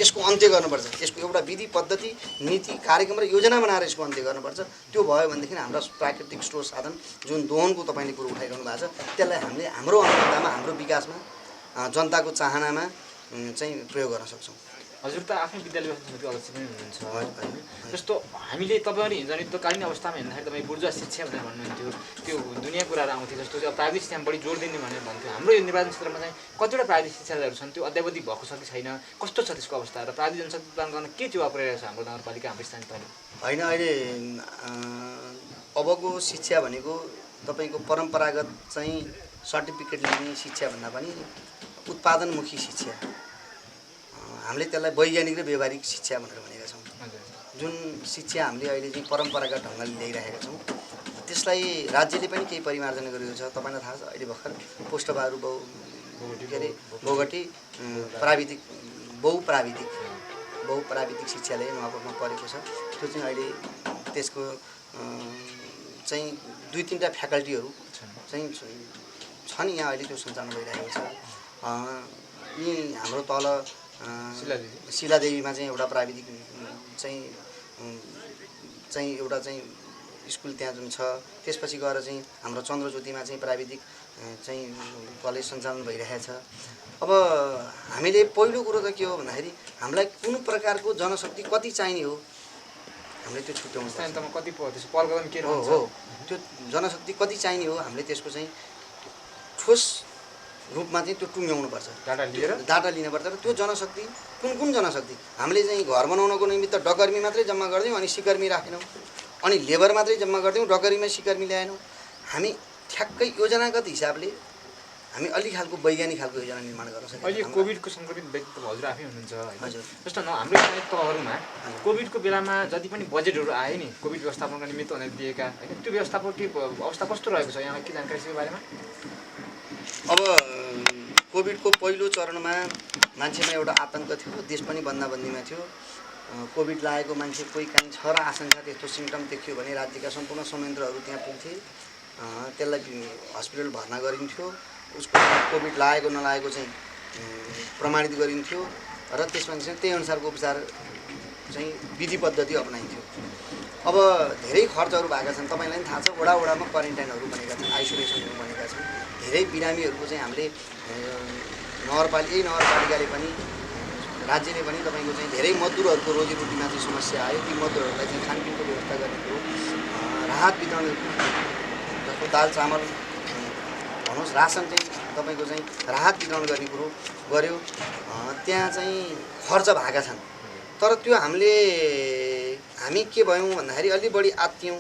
यसको अन्त्य गर्नुपर्छ। यसको एउटा विधि पद्धति नीति कार्यक्रम र योजना बनाएर यसको अन्त्य गर्नुपर्छ। त्यो भयो भनेदेखि हाम्रा प्राकृतिक स्रोत साधन जुन दोहनको तपाईँले कुरो उठाइरहनु भएको छ त्यसलाई हामीले हाम्रो अनुकूलतामा, हाम्रो विकासमा, जनताको चाहनामा चाहिँ प्रयोग गर्न सक्छौँ। हजुर त आफ्नै विद्यालय व्यवस्था समितिको अध्यक्ष पनि हुनुहुन्छ होइन? जस्तो हामीले तपाईँहरू हिजो युद्धकालीन अवस्थामा हेर्दाखेरि तपाईँ बुर्जुवा शिक्षा भनेर भन्नुहुन्थ्यो, त्यो दुनियाँ कुराहरू आउँथ्यो, जस्तो अब प्राविधिक शिक्षामा बढी जोड दिने भनेर भन्थ्यो। हाम्रो यो निर्वाचन क्षेत्रमा चाहिँ कतिवटा प्राविधिक शिक्षाहरू छन्, त्यो अद्यावधि भएको छ कि छैन, कस्तो छ त्यसको अवस्था, र प्राविधिक जनशक्ति प्रदान गर्न के चुवा पुऱ्याइरहेको छ हाम्रो नगरपालिका, हाम्रो स्थानीय तहले? होइन, अहिले अबको शिक्षा भनेको तपाईँको परम्परागत चाहिँ सर्टिफिकेट लिने शिक्षाभन्दा पनि उत्पादनमुखी शिक्षा, हामीले त्यसलाई वैज्ञानिक र व्यवहारिक शिक्षा भनेर भनेका छौँ। जुन शिक्षा हामीले अहिले चाहिँ परम्परागत ढङ्गले ल्याइरहेका छौँ त्यसलाई राज्यले पनि केही परिमार्जन गरेको छ। तपाईँलाई थाहा छ अहिले भर्खर पोस्टबाहरू के अरे बोगटी बहुप्राविधिक शिक्षालय नुवाकोटमा परेको छ। त्यो चाहिँ अहिले त्यसको चाहिँ 2-3टा फ्याकल्टीहरू चाहिँ छन् यहाँ अहिले, त्यो सञ्चालन भइरहेको छ। यी हाम्रो तल शिलादेवीमा चाहिँ एउटा प्राविधिक चाहिँ एउटा चाहिँ स्कुल त्यहाँ जुन छ, त्यसपछि गएर चाहिँ हाम्रो चन्द्रज्योतिमा चाहिँ प्राविधिक चाहिँ कलेज सञ्चालन भइरहेछ। अब हामीले पहिलो कुरो त के हो भन्दाखेरि हामीलाई कुन प्रकारको जनशक्ति कति चाहिने हो हामीले त्यो छुट्याउनु पर्छ। कति पहल कदम के हो त्यो जनशक्ति कति चाहिने हो हामीले त्यसको चाहिँ ठोस रूपमा चाहिँ त्यो टुङ्ग्याउनुपर्छ, डाटा लिनुपर्छ। र त्यो जनशक्ति कुन जनशक्ति हामीले चाहिँ घर बनाउनको निमित्त डकर्मी मात्रै जम्मा गरिदिउँ अनि सिकर्मी राखेनौँ, अनि लेबर मात्रै जम्मा गरिदिउँ डकर्मीमा सिकर्मी ल्याएनौँ। हामी ठ्याक्कै योजनागत हिसाबले हामी अलि खालको वैज्ञानिक खालको योजना निर्माण गर्न सक्छौँ। अहिले कोभिडको सङ्क्रमित व्यक्ति त हजुर आफै हुनुहुन्छ होइन? जस्तो हाम्रो स्थानीय तहहरूमा कोभिडको बेलामा जति पनि बजेटहरू आए नि कोभिड व्यवस्थापनको निमित्त भनेर दिएका होइन, त्यो व्यवस्थापनको अवस्था कस्तो रहेको छ, यहाँलाई के जानकारी छ यो बारेमा? अब कोभिडको पहिलो चरणमा मान्छेमा एउटा आतंक थियो, देश पनि बन्दाबन्दीमा थियो। कोभिड लागेको मान्छे कोही काहीँ छ र आशंका त्यस्तो सिम्टम देखियो भने राज्यका सम्पूर्ण संयन्त्रहरू त्यहाँ पुग्थे, त्यसलाई हस्पिटल भर्ना गरिन्थ्यो, उसको कोभिड लागेको नलागेको चाहिँ प्रमाणित गरिन्थ्यो र त्यसमा चाहिँ त्यही अनुसारको उपचार चाहिँ विधि पद्धति अपनाइन्थ्यो। अब धेरै खर्चहरू भएका छन्, तपाईँलाई पनि थाहा छ, वडामा क्वारेन्टाइनहरू बनेका छन्, आइसोलेसनहरू बनेका छन्। धेरै बिरामीहरूको चाहिँ हामीले नगरपालिकाले पनि राज्यले पनि तपाईँको चाहिँ धेरै मजदुरहरूको रोजीरोटीमा चाहिँ समस्या आयो। ती मजदुरहरूलाई चाहिँ खानपिनको व्यवस्था गर्ने कुरो, राहत वितरण जस्तो दाल चामल भन्नुहोस्, रासन चाहिँ तपाईँको चाहिँ राहत वितरण गर्ने कुरो गर्यो। त्यहाँ चाहिँ खर्च भएका छन्, तर त्यो हामी के भयौँ भन्दाखेरि अलि बढी आत्तियौँ।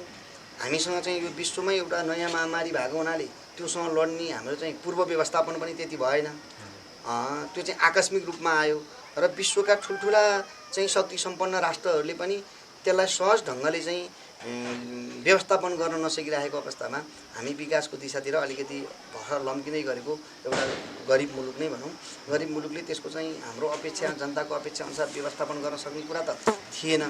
हामीसँग चाहिँ यो विश्वमै एउटा नयाँ महामारी भएको हुनाले त्योसँग लड्ने हाम्रो चाहिँ पूर्व व्यवस्थापन पनि त्यति भएन। त्यो चाहिँ आकस्मिक रूपमा आयो र विश्वका ठुल्ठुला चाहिँ शक्ति सम्पन्न राष्ट्रहरूले पनि त्यसलाई सहज ढङ्गले चाहिँ व्यवस्थापन गर्न नसकिरहेको अवस्थामा हामी विकासको दिशातिर अलिकति भर लम्किँदै गरेको एउटा गरिब मुलुक नै भनौँ। गरिब मुलुकले त्यसको चाहिँ हाम्रो अपेक्षा, जनताको अपेक्षा अनुसार व्यवस्थापन गर्न सक्ने कुरा त थिएन।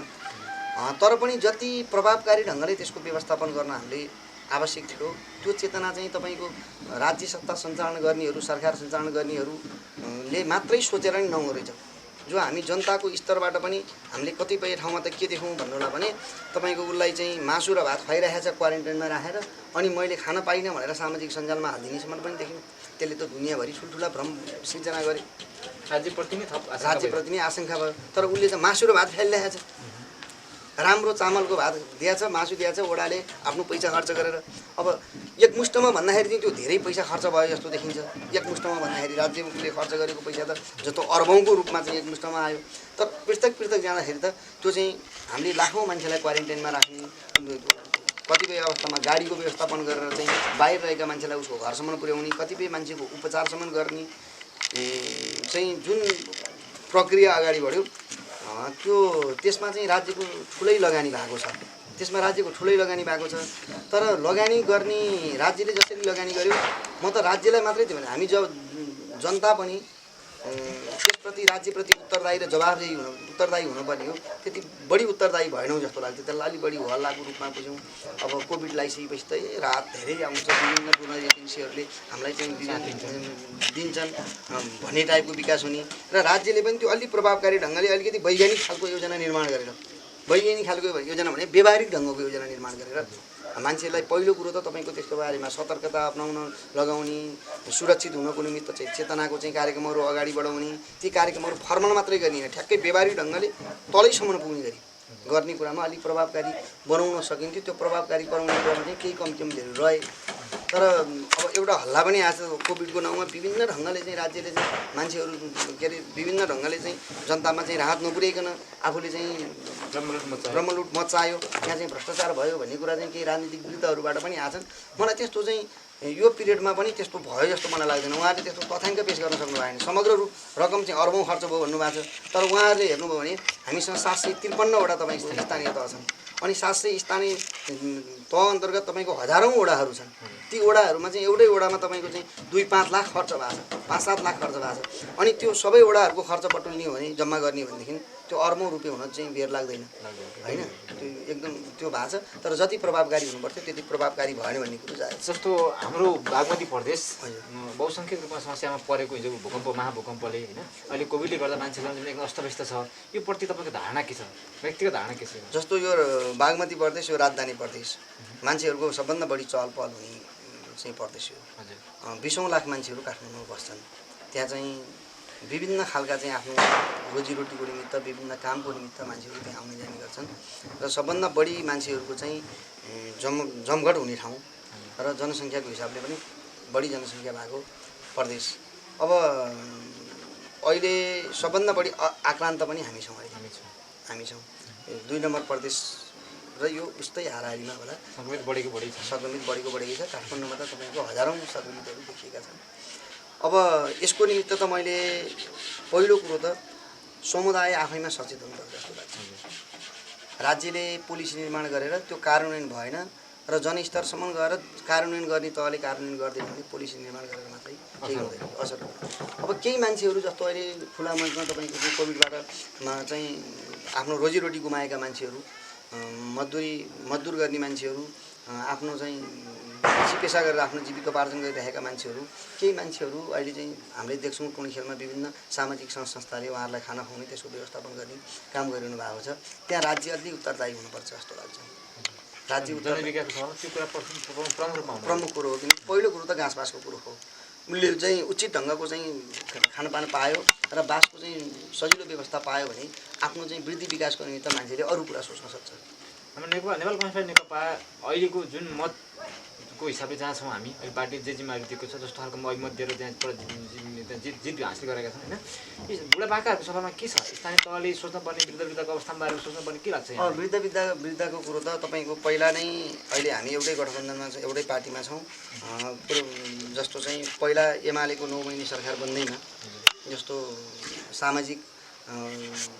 तर पनि जति प्रभावकारी ढङ्गले त्यसको व्यवस्थापन गर्न हामीले आवश्यक थियो त्यो चेतना चाहिँ तपाईँको राज्य सत्ता सञ्चालन गर्नेहरू, सरकार सञ्चालन गर्नेहरूले मात्रै सोचेर नै नहुँदो रहेछ। जो हामी जनताको स्तरबाट पनि हामीले कतिपय ठाउँमा त के देख्यौँ भन्नुहोला भने तपाईँको उसलाई चाहिँ मासु र भात खुवाइरहेछ क्वारेन्टाइनमा राखेर, अनि मैले खान पाइनँ भनेर सामाजिक सञ्जालमा हालिदिनेसम्म पनि देख्यौँ। त्यसले त दुनियाँभरि ठुल्ठुला भ्रम सिर्जना गरे, राज्यप्रति नै आशंका भयो। तर उसले त मासु र भात फालिरहेछ, राम्रो चामलको भात दिएछ, मासु दिएछ, वडाले आफ्नो पैसा खर्च गरेर। अब एकमुष्टमा भन्दाखेरि चाहिँ त्यो धेरै पैसा खर्च भयो जस्तो देखिन्छ। एकमुष्टमा भन्दाखेरि राज्यले खर्च गरेको पैसा त जस्तो अर्बौँको रूपमा चाहिँ एकमुष्टमा आयो। तर पृथक जाँदाखेरि त त्यो चाहिँ हामीले लाखौँ मान्छेलाई क्वारेन्टाइनमा राख्ने कतिपय अवस्थामा गाडीको व्यवस्थापन गरेर चाहिँ बाहिर रहेका मान्छेलाई उसको घरसम्म पुर्याउने, कतिपय मान्छेको उपचारसम्म गर्ने चाहिँ जुन प्रक्रिया अगाडि बढ्यो त्यो त्यसमा चाहिँ राज्यको ठुलै लगानी भएको छ। त्यसमा राज्यको ठुलै लगानी भएको छ। तर लगानी गर्ने राज्यले जसरी लगानी गर्यो, म त राज्यलाई मात्रै त्यो भने हामी जनता पनि त्यसप्रति राज्यप्रति उत्तरदायी र उत्तरदायी हुनुपर्ने हो। त्यति बढी उत्तरदायी भएनौँ जस्तो लाग्छ। त्यसलाई अलिक बढी हल्लाको रूपमा बुझौँ। अब कोभिड लगाइसकेपछि त रात धेरै आउँछ, विभिन्न टुरिज्म एजेन्सीहरूले हामीलाई चाहिँ दिन्छन् भन्ने टाइपको विकास हुने र राज्यले पनि त्यो अलिक प्रभावकारी ढङ्गले अलिकति वैज्ञानिक खालको योजना निर्माण गरेर, वैज्ञानिक खालको योजना भने व्यावहारिक ढङ्गको योजना निर्माण गरेर मान्छेलाई पहिलो कुरो त तपाईँको त्यसको बारेमा सतर्कता अपनाउन लगाउने, सुरक्षित हुनको निमित्त चाहिँ चेतनाको चाहिँ कार्यक्रमहरू अगाडि बढाउने, ती कार्यक्रमहरू फर्मल मात्रै गर्ने, ठ्याक्कै व्यावहारिक ढङ्गले तलैसम्म पुग्ने गरी गर्ने कुरामा अलिक प्रभावकारी बनाउन सकिन्थ्यो। त्यो प्रभावकारी बनाउने कुरामा चाहिँ केही कमजोरीहरू रहे। तर अब एउटा हल्ला पनि आएको छ कोभिडको नाउँमा। विभिन्न ढङ्गले चाहिँ राज्यले चाहिँ मान्छेहरू के अरे विभिन्न ढङ्गले चाहिँ जनतामा चाहिँ राहत नपुर्याइकन आफूले चाहिँ ब्रह्मलुट मचायो, त्यहाँ चाहिँ भ्रष्टाचार भयो भन्ने कुरा चाहिँ केही राजनीतिक वृद्धहरूबाट पनि आछन्। मलाई त्यस्तो चाहिँ यो पिरियडमा पनि त्यस्तो भयो जस्तो मलाई लाग्दैन। उहाँहरूले त्यस्तो तथ्याङ्क पेश गर्न सक्नु भएन। समग्र रकम चाहिँ अर्बौँ खर्च भयो भन्नुभएको छ। तर उहाँहरूले हेर्नुभयो भने हामीसँग 753वटा तपाईँको स्थानीय तह छन् अनि 700 स्थानीय तह अन्तर्गत तपाईँको हजारौँ वडाहरू छन्। ती वडाहरूमा चाहिँ एउटै वडामा तपाईँको चाहिँ 2-5 लाख खर्च भएको छ, 5-7 लाख खर्च भएको छ। अनि त्यो सबै वडाहरूको खर्च बटुल्ने हो भने जम्मा गर्ने भनेदेखि त्यो अर्बौँ रुपियाँ हुन चाहिँ बेर लाग्दैन होइन। त्यो एकदम त्यो भएको छ। तर जति प्रभावकारी हुनुपर्थ्यो त्यति प्रभावकारी भएन भन्ने कुरो जान्छ। जस्तो हाम्रो बागमती प्रदेश बहुसङ्ख्यक रूपमा समस्यामा परेको हिजो महाभूकम्पले होइन, अहिले कोभिडले गर्दा मान्छेको जीवन एकदम अस्तव्यस्त छ। यो प्रति तपाईँको धारणा के छ, व्यक्तिगत धारणा के छ? जस्तो यो बागमती प्रदेश यो राजधानी प्रदेश, मान्छेहरूको सबभन्दा बढी चहल पहल हुने चाहिँ प्रदेश हो। 20औं लाख मान्छेहरू काठमाडौँमा बस्छन्। त्यहाँ चाहिँ विभिन्न खालका चाहिँ आफ्नो रोजीरोटीको निमित्त, विभिन्न कामको निमित्त मान्छेहरू त्यहाँ आउने जाने गर्छन् र सबभन्दा बढी मान्छेहरूको चाहिँ जमघट हुने ठाउँ र जनसङ्ख्याको हिसाबले पनि बढी जनसङ्ख्या भएको प्रदेश। अब अहिले सबभन्दा बढी आक्रान्त पनि हामी छौँ। हामी छौँ 2 नम्बर प्रदेश र यो उस्तै हाराहारीमा होला। सङ्क्रमित बढेको बढी छ। काठमाडौँमा त तपाईँको हजारौँ सङ्क्रमितहरू देखिएका छन्। अब यसको निमित्त त मैले पहिलो कुरो त समुदाय आफैमा सचेत हुनुपर्छ जस्तो लाग्छ। राज्यले पोलिसी निर्माण गरेर त्यो कार्यान्वयन भएन र जनस्तरसम्म गएर कार्यान्वयन गर्ने तहले कार्यान्वयन गर्दैन भने पोलिसी निर्माण गरेर मात्रै केही हुँदैन, असर हुँदैन। अब केही मान्छेहरू जस्तो अहिले खुला मञ्चमा तपाईँको चाहिँ कोभिडबाट चाहिँ आफ्नो रोजीरोटी गुमाएका मान्छेहरू, मजदुर गर्ने मान्छेहरू, आफ्नो चाहिँ पेसा गरेर आफ्नो जीविकोपार्जन गरिरहेका मान्छेहरू, केही मान्छेहरू अहिले चाहिँ हामीले देख्छौँ टोलीखेलमा विभिन्न सामाजिक संस्थाले उहाँहरूलाई खाना खुवाउने त्यसको व्यवस्थापन गर्ने काम गरिरहनु भएको छ। त्यहाँ राज्य अलिक उत्तरदायी हुनुपर्छ जस्तो लाग्छ। राज्य प्रमुख कुरो हो। किन पहिलो कुरो त घाँस बाँसको कुरो हो। उसले चाहिँ उचित ढङ्गको चाहिँ खानपान पायो र बाँसको चाहिँ सजिलो व्यवस्था पायो भने आफ्नो चाहिँ वृद्धि विकासको निमित्त मान्छेले अरू कुरा सोच्न सक्छ। हाम्रो नेपाल कम्युनिस्ट नेकपा अहिलेको जुन मतको हिसाबले जहाँ छौँ हामी, अहिले पार्टी जे जिम्मेवारी दिएको छ जस्तो खालको मध्ये र त्यहाँ जित हासिल गरेका छन् होइन। बुढापाकाहरूको सभामा के छ? स्थानीय तहले सोच्नुपर्ने वृद्धको अवस्थामा बारेमा सोच्नुपर्ने के लाग्छ? वृद्धको कुरो त तपाईँको पहिला नै अहिले हामी एउटै गठबन्धनमा छौँ, एउटै पार्टीमा छौँ। जस्तो चाहिँ पहिला एमालेको 9 महिने सरकार बन्दैमा जस्तो सामाजिक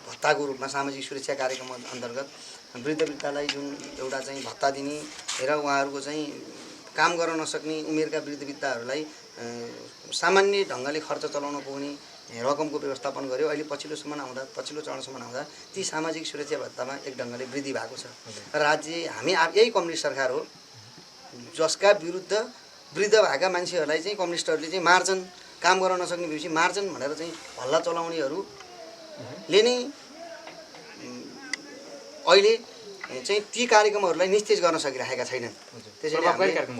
भत्ताको रूपमा सामाजिक सुरक्षा कार्यक्रम अन्तर्गत वृद्धलाई जुन एउटा चाहिँ भत्ता दिने र उहाँहरूको चाहिँ काम गर्न नसक्ने उमेरका वृद्धहरूलाई सामान्य ढङ्गले खर्च चलाउन पुग्ने रकमको व्यवस्थापन गर्यो। अहिले पछिल्लो चरणसम्म आउँदा ती सामाजिक सुरक्षा भत्तामा एक ढङ्गले वृद्धि भएको छ। राज्य हामी यही कम्युनिस्ट सरकार हो जसका विरुद्ध वृद्ध भएका मान्छेहरूलाई चाहिँ कम्युनिस्टहरूले चाहिँ मार्छन्, काम गर्न नसक्ने भएपछि मार्छन् भनेर चाहिँ हल्ला चलाउनेहरूले नै अहिले चाहिँ ती कार्यक्रमहरूलाई निस्तेज गर्न सकिरहेका छैनन्। त्यसैले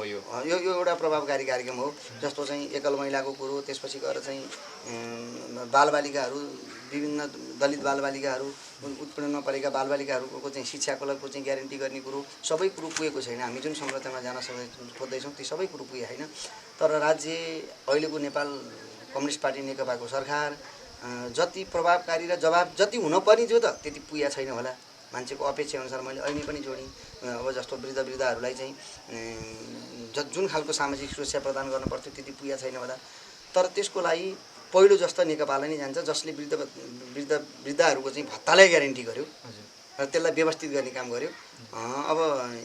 यो एउटा प्रभावकारी कार्यक्रम हो। जस्तो चाहिँ एकल महिलाको कुरो, त्यसपछि गएर चाहिँ बालबालिकाहरू, विभिन्न दलित बालबालिकाहरू, उत्पीडनमा परेका बालबालिकाहरूको चाहिँ शिक्षाको चाहिँ ग्यारेन्टी गर्ने कुरो, सबै कुरो पुगेको छैन। हामी जुन संरचनामा जान खोज्दैछौँ ती सबै कुरो पुगे होइन। तर राज्य अहिलेको नेपाल कम्युनिस्ट पार्टी नेकपाको सरकार जति प्रभावकारी र जवाब जति हुनुपर्ने थियो त त्यति पुगेको छैन होला। मान्छेको अपेक्षा अनुसार मैले ऐनी पनि जोडेँ। अब जस्तो वृद्धहरूलाई चाहिँ जुन खालको सामाजिक सुरक्षा प्रदान गर्न पर्थ्यो त्यति पुगेको छैन होला। तर त्यसको लागि पहिलो जस्तो नेकपालाई नै जान्छ, जसले वृद्धहरूको चाहिँ भत्तालाई ग्यारेन्टी गर्यो र त्यसलाई व्यवस्थित गर्ने काम गर्यो। अब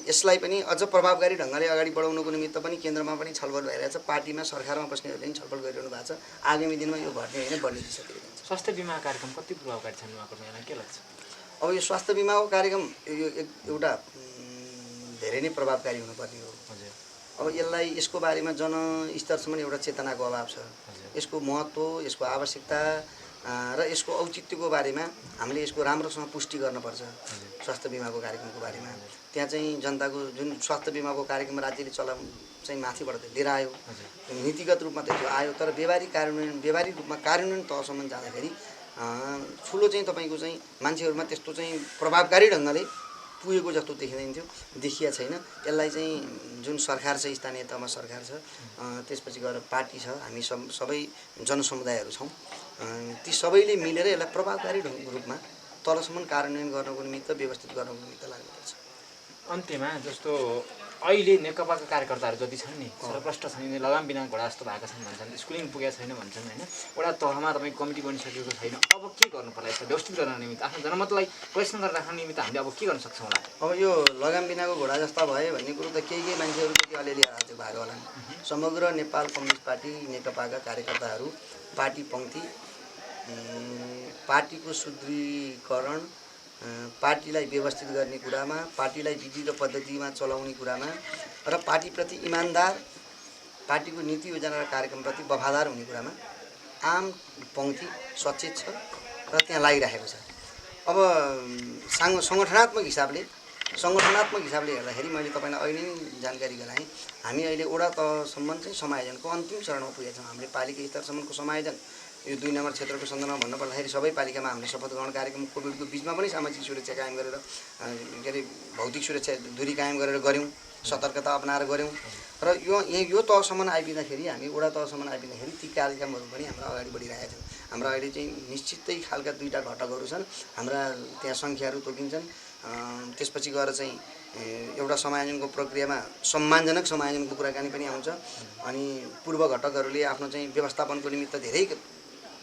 यसलाई पनि अझ प्रभावकारी ढङ्गले अगाडि बढाउनको निमित्त पनि केन्द्रमा पनि छलफल भइरहेछ, पार्टीमा सरकारमा बस्नेहरूले पनि छलफल गरिरहनु भएको छ। आगामी दिनमा यो घट्ने होइन बढ्ने दिशातिर जान्छ। स्वास्थ्य बिमा कार्यक्रम कति प्रभावकारी छ नुवाकोटमा, यहाँलाई के लाग्छ? अब यो स्वास्थ्य बिमाको कार्यक्रम यो एउटा धेरै नै प्रभावकारी हुनुपर्ने हो। अब यसलाई यसको बारेमा जनस्तरसम्म एउटा चेतनाको अभाव छ। यसको महत्त्व, यसको आवश्यकता र यसको औचित्यको बारेमा हामीले यसको राम्रोसँग पुष्टि गर्नुपर्छ। स्वास्थ्य बिमाको कार्यक्रमको बारेमा त्यहाँ चाहिँ जनताको जुन स्वास्थ्य बिमाको कार्यक्रम राज्यले चलाउनु चाहिँ माथिबाट लिएर आयो, नीतिगत रूपमा त त्यो आयो, तर व्यावहारिक रूपमा कार्यान्वयन तहसम्म जाँदाखेरि ठुलो चाहिँ तपाईँको चाहिँ मान्छेहरूमा त्यस्तो चाहिँ प्रभावकारी ढङ्गले पुगेको जस्तो देखिया छैन। यसलाई चाहिँ जुन सरकार छ, स्थानीय तहमा सरकार छ, त्यसपछि गएर पार्टी छ, हामी सबै जनसमुदायहरू छौँ, ती सबैले मिलेर यसलाई प्रभावकारी रूपमा तलसम्म कार्यान्वयन गर्नको निमित्त, व्यवस्थित गर्नको निमित्त लाग्नुपर्छ। अन्त्यमा जस्तो अहिले नेकपाका कार्यकर्ताहरू जति छन् नि सर्वप्रष्ट छन्, लगाम बिना घोडा जस्तो भएका छन् भन्छन्, स्कुलिङ पुगेको छैन भन्छन् होइन, वडा तहमा तपाईँ कमिटी बनिसकेको छैन, अब के गर्नु पर्ला यसलाई व्यवस्थित गर्न निमित्त, आफ्नो जनमतलाई प्रश्न गरेर राख्न निमित्त हामीले अब के गर्न सक्छौँ होला? अब यो लगाम बिनाको घोडा जस्ता भयो भन्ने कुरो त केही मान्छेहरू त्यति अलिअलि अराजक भएको होला। समग्र नेपाल कम्युनिस्ट पार्टी नेकपाका कार्यकर्ताहरू पार्टी पङ्क्ति, पार्टीको सुदृढीकरण, पार्टीलाई व्यवस्थित गर्ने कुरामा, पार्टीलाई विधि र पद्धतिमा चलाउने कुरामा र पार्टीप्रति इमान्दार, पार्टीको नीति योजना र कार्यक्रमप्रति वफादार हुने कुरामा आम पङ्क्ति सचेत छ र त्यहाँ लागिरहेको छ। अब सङ्गठनात्मक हिसाबले हेर्दाखेरि मैले तपाईँलाई अहिले नै जानकारी गराएँ, हामी अहिले वडा तहसम्म चाहिँ समायोजनको अन्तिम चरणमा पुगेका छौँ। हामीले पालिका स्तरसम्मको समायोजन, यो 2 नम्बर क्षेत्रको सन्दर्भमा भन्नु पर्दाखेरि सबै पालिकामा हामीले शपथ ग्रहण कार्यक्रम कोभिडको बिचमा पनि सामाजिक सुरक्षा कायम गरेर के अरे भौतिक सुरक्षा दूरी कायम गरेर गऱ्यौँ, सतर्कता अपनाएर गऱ्यौँ र यो तहसम्म आइपुग्दाखेरि, हामी वडा तहसम्म आइपुग्दाखेरि ती कार्यक्रमहरू पनि हाम्रो अगाडि बढिरहेका छन्। हाम्रो अहिले चाहिँ निश्चितै खालका 2टा घटकहरू छन्। हाम्रा त्यहाँ सङ्ख्याहरू तोकिन्छन्, त्यसपछि गएर चाहिँ एउटा समायोजनको प्रक्रियामा सम्मानजनक समायोजनको कुराकानी पनि आउँछ। अनि पूर्व घटकहरूले आफ्नो चाहिँ व्यवस्थापनको निमित्त धेरै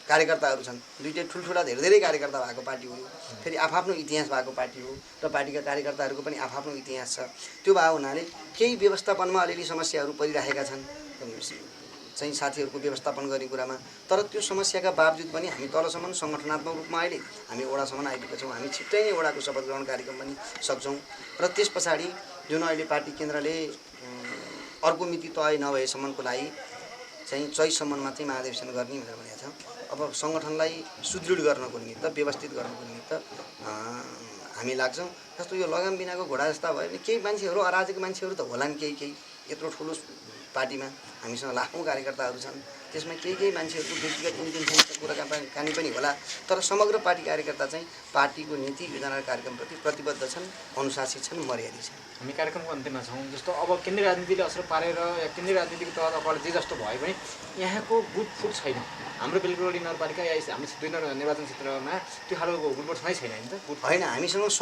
कार्यकर्ताहरू छन्, दुईटै ठुल्ठुला धेरै कार्यकर्ता भएको पार्टी हो। फेरि आफ्नो इतिहास भएको पार्टी हो र पार्टीका कार्यकर्ताहरूको पनि आफ्नो इतिहास छ। त्यो भएको हुनाले केही व्यवस्थापनमा अलिअलि समस्याहरू परिरहेका छन् चाहिँ साथीहरूको व्यवस्थापन गर्ने कुरामा, तर त्यो समस्याका बावजुद पनि हामी तलसम्म सङ्गठनात्मक रूपमा अहिले हामी वडासम्म आइपुगेका छौँ। हामी छिट्टै नै वडाको शपथ ग्रहण कार्यक्रम पनि सक्छौँ र त्यस पछाडि जुन अहिले पार्टी केन्द्रले अर्को मिति तय नभएसम्मको लागि चाहिँ 24 सम्ममा चाहिँ महाधिवेशन गर्ने भनेर भनेको छ। अब सङ्गठनलाई सुदृढ गर्नको निमित्त, व्यवस्थित गर्नको निमित्त हामी लाग्छौँ। जस्तो यो लगाम बिनाको घोडा जस्ता भयो भने केही मान्छेहरू अराजक मान्छेहरू त होलान्, केही यत्रो ठुलो पार्टीमा हामीसँग लाखौँ कार्यकर्ताहरू छन्, त्यसमा केही मान्छेहरूको व्यक्तिगत इन्टेन्सनको कुराकानी पनि होला, तर समग्र पार्टी कार्यकर्ता चाहिँ पार्टीको नीति योजना र कार्यक्रमप्रति प्रतिबद्ध छन्, अनुशासित छन्, मर्यादित छन्। हामी कार्यक्रमको अन्त्यमा छौँ। जस्तो अब केन्द्रीय राजनीतिले असर पारेर या केन्द्रीय राजनीतिको तह तर्फबाट जे जस्तो भयो भने यहाँको गुटफुट छैन। हाम्रो बेलगढी नगरपालिका या हाम्रो 2 निर्वाचन क्षेत्रमा त्यो खालको गुटफुट छैन नि त? होइन, हामीसँग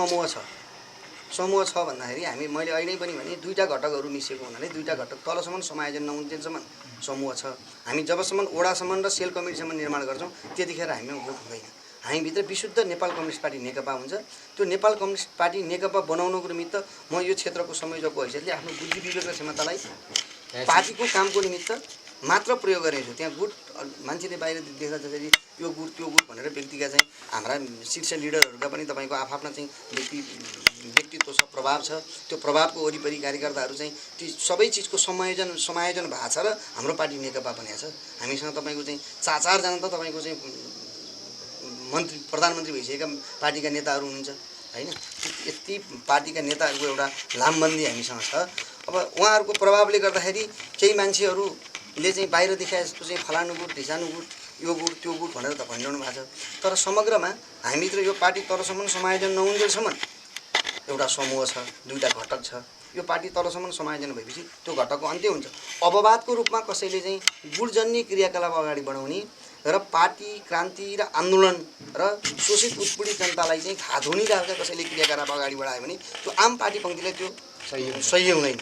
समूह छ भन्दाखेरि मैले अहिले पनि भने 2टा घटकहरू मिसिएको हुनाले 2टा घटक तलसम्म समायोजन नहुन्जेलसम्म समूह छ। हामी जबसम्म वडासम्म र सेल कमिटीसम्म निर्माण गर्छौँ त्यतिखेर हामीमा गुट हुँदैन। हामीभित्र विशुद्ध नेपाल कम्युनिस्ट पार्टी नेकपा हुन्छ। त्यो नेपाल कम्युनिस्ट पार्टी नेकपा बनाउनको निमित्त म यो क्षेत्रको संयोजकको हैसियतले आफ्नो बुद्धि विवेक र क्षमतालाई पार्टीको कामको निमित्त मात्र प्रयोग गरेको छु। त्यहाँ गुट मान्छेले बाहिर देख्दा जसरी यो गुट त्यो गुट भनेर व्यक्तिका चाहिँ हाम्रा शीर्ष लिडरहरूका पनि तपाईँको आफ्ना चाहिँ व्यक्तित्व छ, प्रभाव छ। त्यो प्रभावको वरिपरि कार्यकर्ताहरू चाहिँ ती सबै चिजको समायोजन भएको छ र हाम्रो पार्टी नेकपा बनेको छ। हामीसँग तपाईँको चाहिँ 4-4 जना त तपाईँको चाहिँ मन्त्री प्रधानमन्त्री भइसकेका पार्टीका नेताहरू हुनुहुन्छ होइन। यति पार्टीका नेताहरूको एउटा लामबन्दी हामीसँग छ। अब उहाँहरूको प्रभावले गर्दाखेरि केही मान्छेहरूले चाहिँ बाहिर देखाए जस्तो चाहिँ फलानु गुट, ढिसानु गुट, यो गुट त्यो गुट भनेर त भनिरहनु भएको छ। तर समग्रमा हामीभित्र यो पार्टी तलसम्म समायोजन नहुन्जेलसम्म एउटा समूह छ, 2टा घटक छ। यो पार्टी तलसम्म समायोजन भएपछि त्यो घटकको अन्त्य हुन्छ। अपवादको रूपमा कसैले चाहिँ गुटजन्य क्रियाकलाप अगाडि बढाउने र पार्टी क्रान्ति र आन्दोलन र शोषित उत्पीडित जनतालाई चाहिँ घाधुनी खालका कसैले क्रियाकलाप अगाडि बढायो भने त्यो आम पार्टी पङ्क्तिले त्यो सही हुँदैन।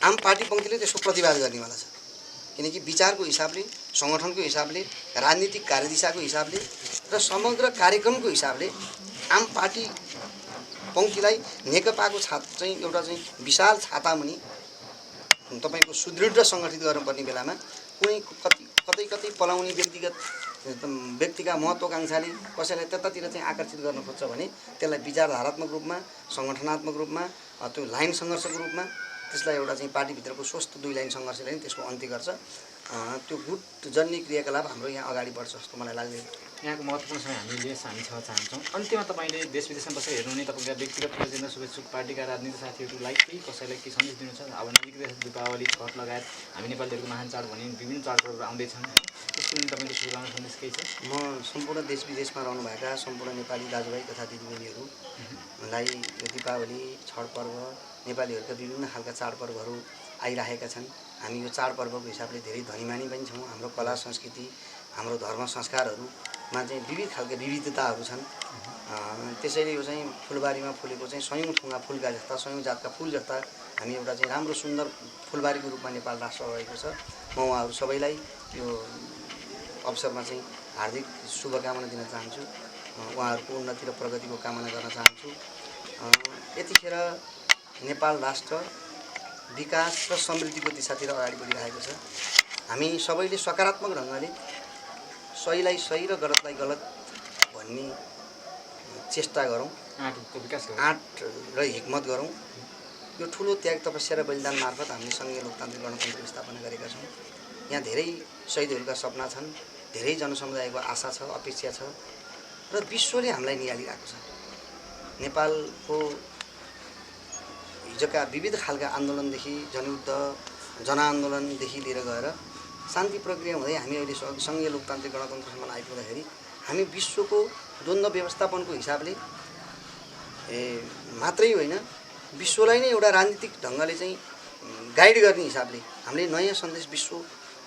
आम पार्टी पङ्क्तिले त्यसको प्रतिवाद गर्नेवाला छ, किनकि विचारको हिसाबले, सङ्गठनको हिसाबले, राजनीतिक कार्यदिशाको हिसाबले र समग्र कार्यक्रमको हिसाबले आम पार्टी पङ्क्तिलाई नेकपाको चाहिँ एउटा चाहिँ विशाल छातामुनि तपाईँको सुदृढ र सङ्गठित गर्नुपर्ने बेलामा कुनै कतै पलाउने व्यक्तिका महत्त्वाकाङ्क्षाले कसैलाई त्यतातिर चाहिँ आकर्षित गर्न खोज्छ भने त्यसलाई विचारधारात्मक रूपमा, सङ्गठनात्मक रूपमा, त्यो लाइन सङ्घर्षको रूपमा त्यसलाई एउटा चाहिँ पार्टीभित्रको स्वस्थ 2 लाइन सङ्घर्षले नै त्यसको अन्त्य गर्छ। त्यो गुटजन्य क्रियाकलाप हाम्रो यहाँ अगाडि बढ्छ जस्तो मलाई लाग्दैन। यहाँको महत्त्वपूर्ण समय हामी छेउमा चाहन्छौँ। अन्त्यमा तपाईँले देश विदेशमा बसेर हेर्नुहुने तपाईँका व्यक्तिगत प्रेजेन्ट शुभेच्छुक पार्टीका राजनीतिक साथीहरूलाई कसैलाई के सन्देश दिनु छ? अब नजिकै दीपावली, छठ लगायत हामी नेपालीहरूको महान चाड भनी विभिन्न चाडपर्वहरू आउँदैछन्, त्यसको निम्ति तपाईँको शुभकामना सन्देश केही छ? म सम्पूर्ण देश विदेशमा रहनुभएका सम्पूर्ण नेपाली दाजुभाइ तथा दिदीबहिनीहरूलाई यो दीपावली, छठ पर्व, नेपालीहरूका विभिन्न खालका चाडपर्वहरू आइरहेका छन्। हामी यो चाडपर्वको हिसाबले धेरै धनीमानी पनि छौँ। हाम्रो कला संस्कृति, हाम्रो धर्म संस्कारहरूमा चाहिँ विविध खालका विविधताहरू छन्। त्यसैले यो चाहिँ फुलबारीमा फुलेको चाहिँ सयौँ थुङ्गा फुलका जस्ता, सयौँ जातका फुल जस्ता हामी एउटा चाहिँ राम्रो सुन्दर फुलबारीको रूपमा नेपाल राष्ट्र रहेको छ। म उहाँहरू सबैलाई यो अवसरमा चाहिँ हार्दिक शुभकामना दिन चाहन्छु। उहाँहरूको उन्नति र प्रगतिको कामना गर्न चाहन्छु। यतिखेर नेपाल राष्ट्र विकास र समृद्धिको दिशातिर अगाडि बढिरहेको छ। हामी सबैले सकारात्मक ढङ्गले सहीलाई सही र गलतलाई गलत भन्ने चेष्टा गरौँ, आँट र हिक्मत गरौँ। यो ठुलो त्याग, तपस्या र बलिदान मार्फत हामीले सङ्घीय लोकतान्त्रिक गणतन्त्र स्थापना गरेका छौँ। यहाँ धेरै शहीदहरूका सपना छन्, धेरै जनसमुदायको आशा छ, अपेक्षा छ र विश्वले हामीलाई निहालिरहेको छ। नेपालको हिजोका विविध खालका आन्दोलनदेखि जनयुद्ध, जनआन्दोलनदेखि लिएर गएर शान्ति प्रक्रिया हुँदै हामी अहिले सङ्घीय लोकतान्त्रिक गणतन्त्रसम्म आइपुग्दाखेरि हामी विश्वको द्वन्द्व व्यवस्थापनको हिसाबले मात्रै होइन, विश्वलाई नै एउटा राजनीतिक ढङ्गले चाहिँ गाइड गर्ने हिसाबले हामीले नयाँ सन्देश विश्व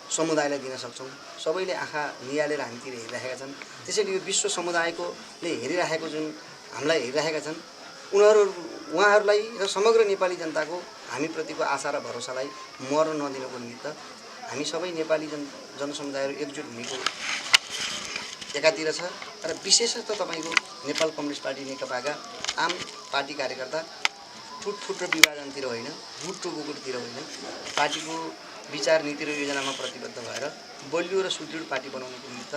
समुदायलाई दिन सक्छौँ। सबैले आँखा निहालेर हामीतिर हेरिरहेका छन्। त्यसैले यो विश्व समुदायकोले हेरिरहेको जुन हामीलाई हेरिरहेका छन्, उहाँहरूलाई र समग्र नेपाली जनताको हामीप्रतिको आशा र भरोसालाई मर्न नदिनको निमित्त हामी सबै नेपाली जनसमुदायहरू एकजुट हुनेको एकातिर छ। र विशेषतः तपाईँको नेपाल कम्युनिस्ट पार्टी नेकपाका आम पार्टी कार्यकर्ता फुटफुट र विभाजनतिर होइन, गुट र गुटतिर होइन, पार्टीको विचार, नीति र योजनामा प्रतिबद्ध भएर बलियो र सुदृढ पार्टी बनाउनको निमित्त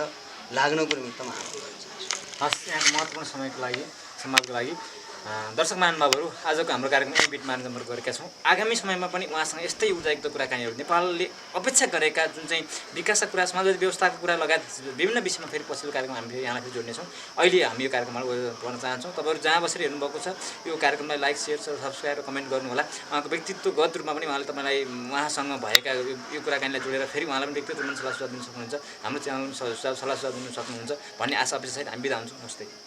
लाग्नको निमित्तमा आह्वान गर्न चाहन्छु। हस्, यहाँको महत्त्वपूर्ण समयको लागि, समाजको लागि दर्शक महानुभावहरू, आजको हाम्रो कार्यक्रम यही बिटमा नम्बर गरेका छौँ। आगामी समयमा पनि उहाँसँग यस्तै ऊर्जायुक्त कुराकानीहरू, नेपालले अपेक्षा गरेका जुन चाहिँ विकासका कुरा, समाजवादी व्यवस्थाको कुरा लगायत विभिन्न विषयमा फेरि पछिल्लो कार्यक्रम हामी फेरि यहाँलाई फेरि जोड्नेछौँ। अहिले हामी यो कार्यक्रमहरू गर्न चाहन्छौँ। तपाईँहरू जहाँ बसेर हेर्नुभएको छ यो कार्यक्रमलाई लाइक, सेयर, सब्सक्राइब र कमेन्ट गर्नुहोला। उहाँको व्यक्तित्वगत रूपमा पनि उहाँले तपाईँलाई उहाँसँग भएका यो कुराकानीलाई जोडेर फेरि उहाँलाई पनि व्यक्तित्व रूपमा सल्लाह सुझाव दिन सक्नुहुन्छ, हाम्रो च्यानलमा सल्लाह सुझाव दिन सक्नुहुन्छ भन्ने आशा अपेक्षासहित हामी बिदा हुन्छौँ। नमस्ते।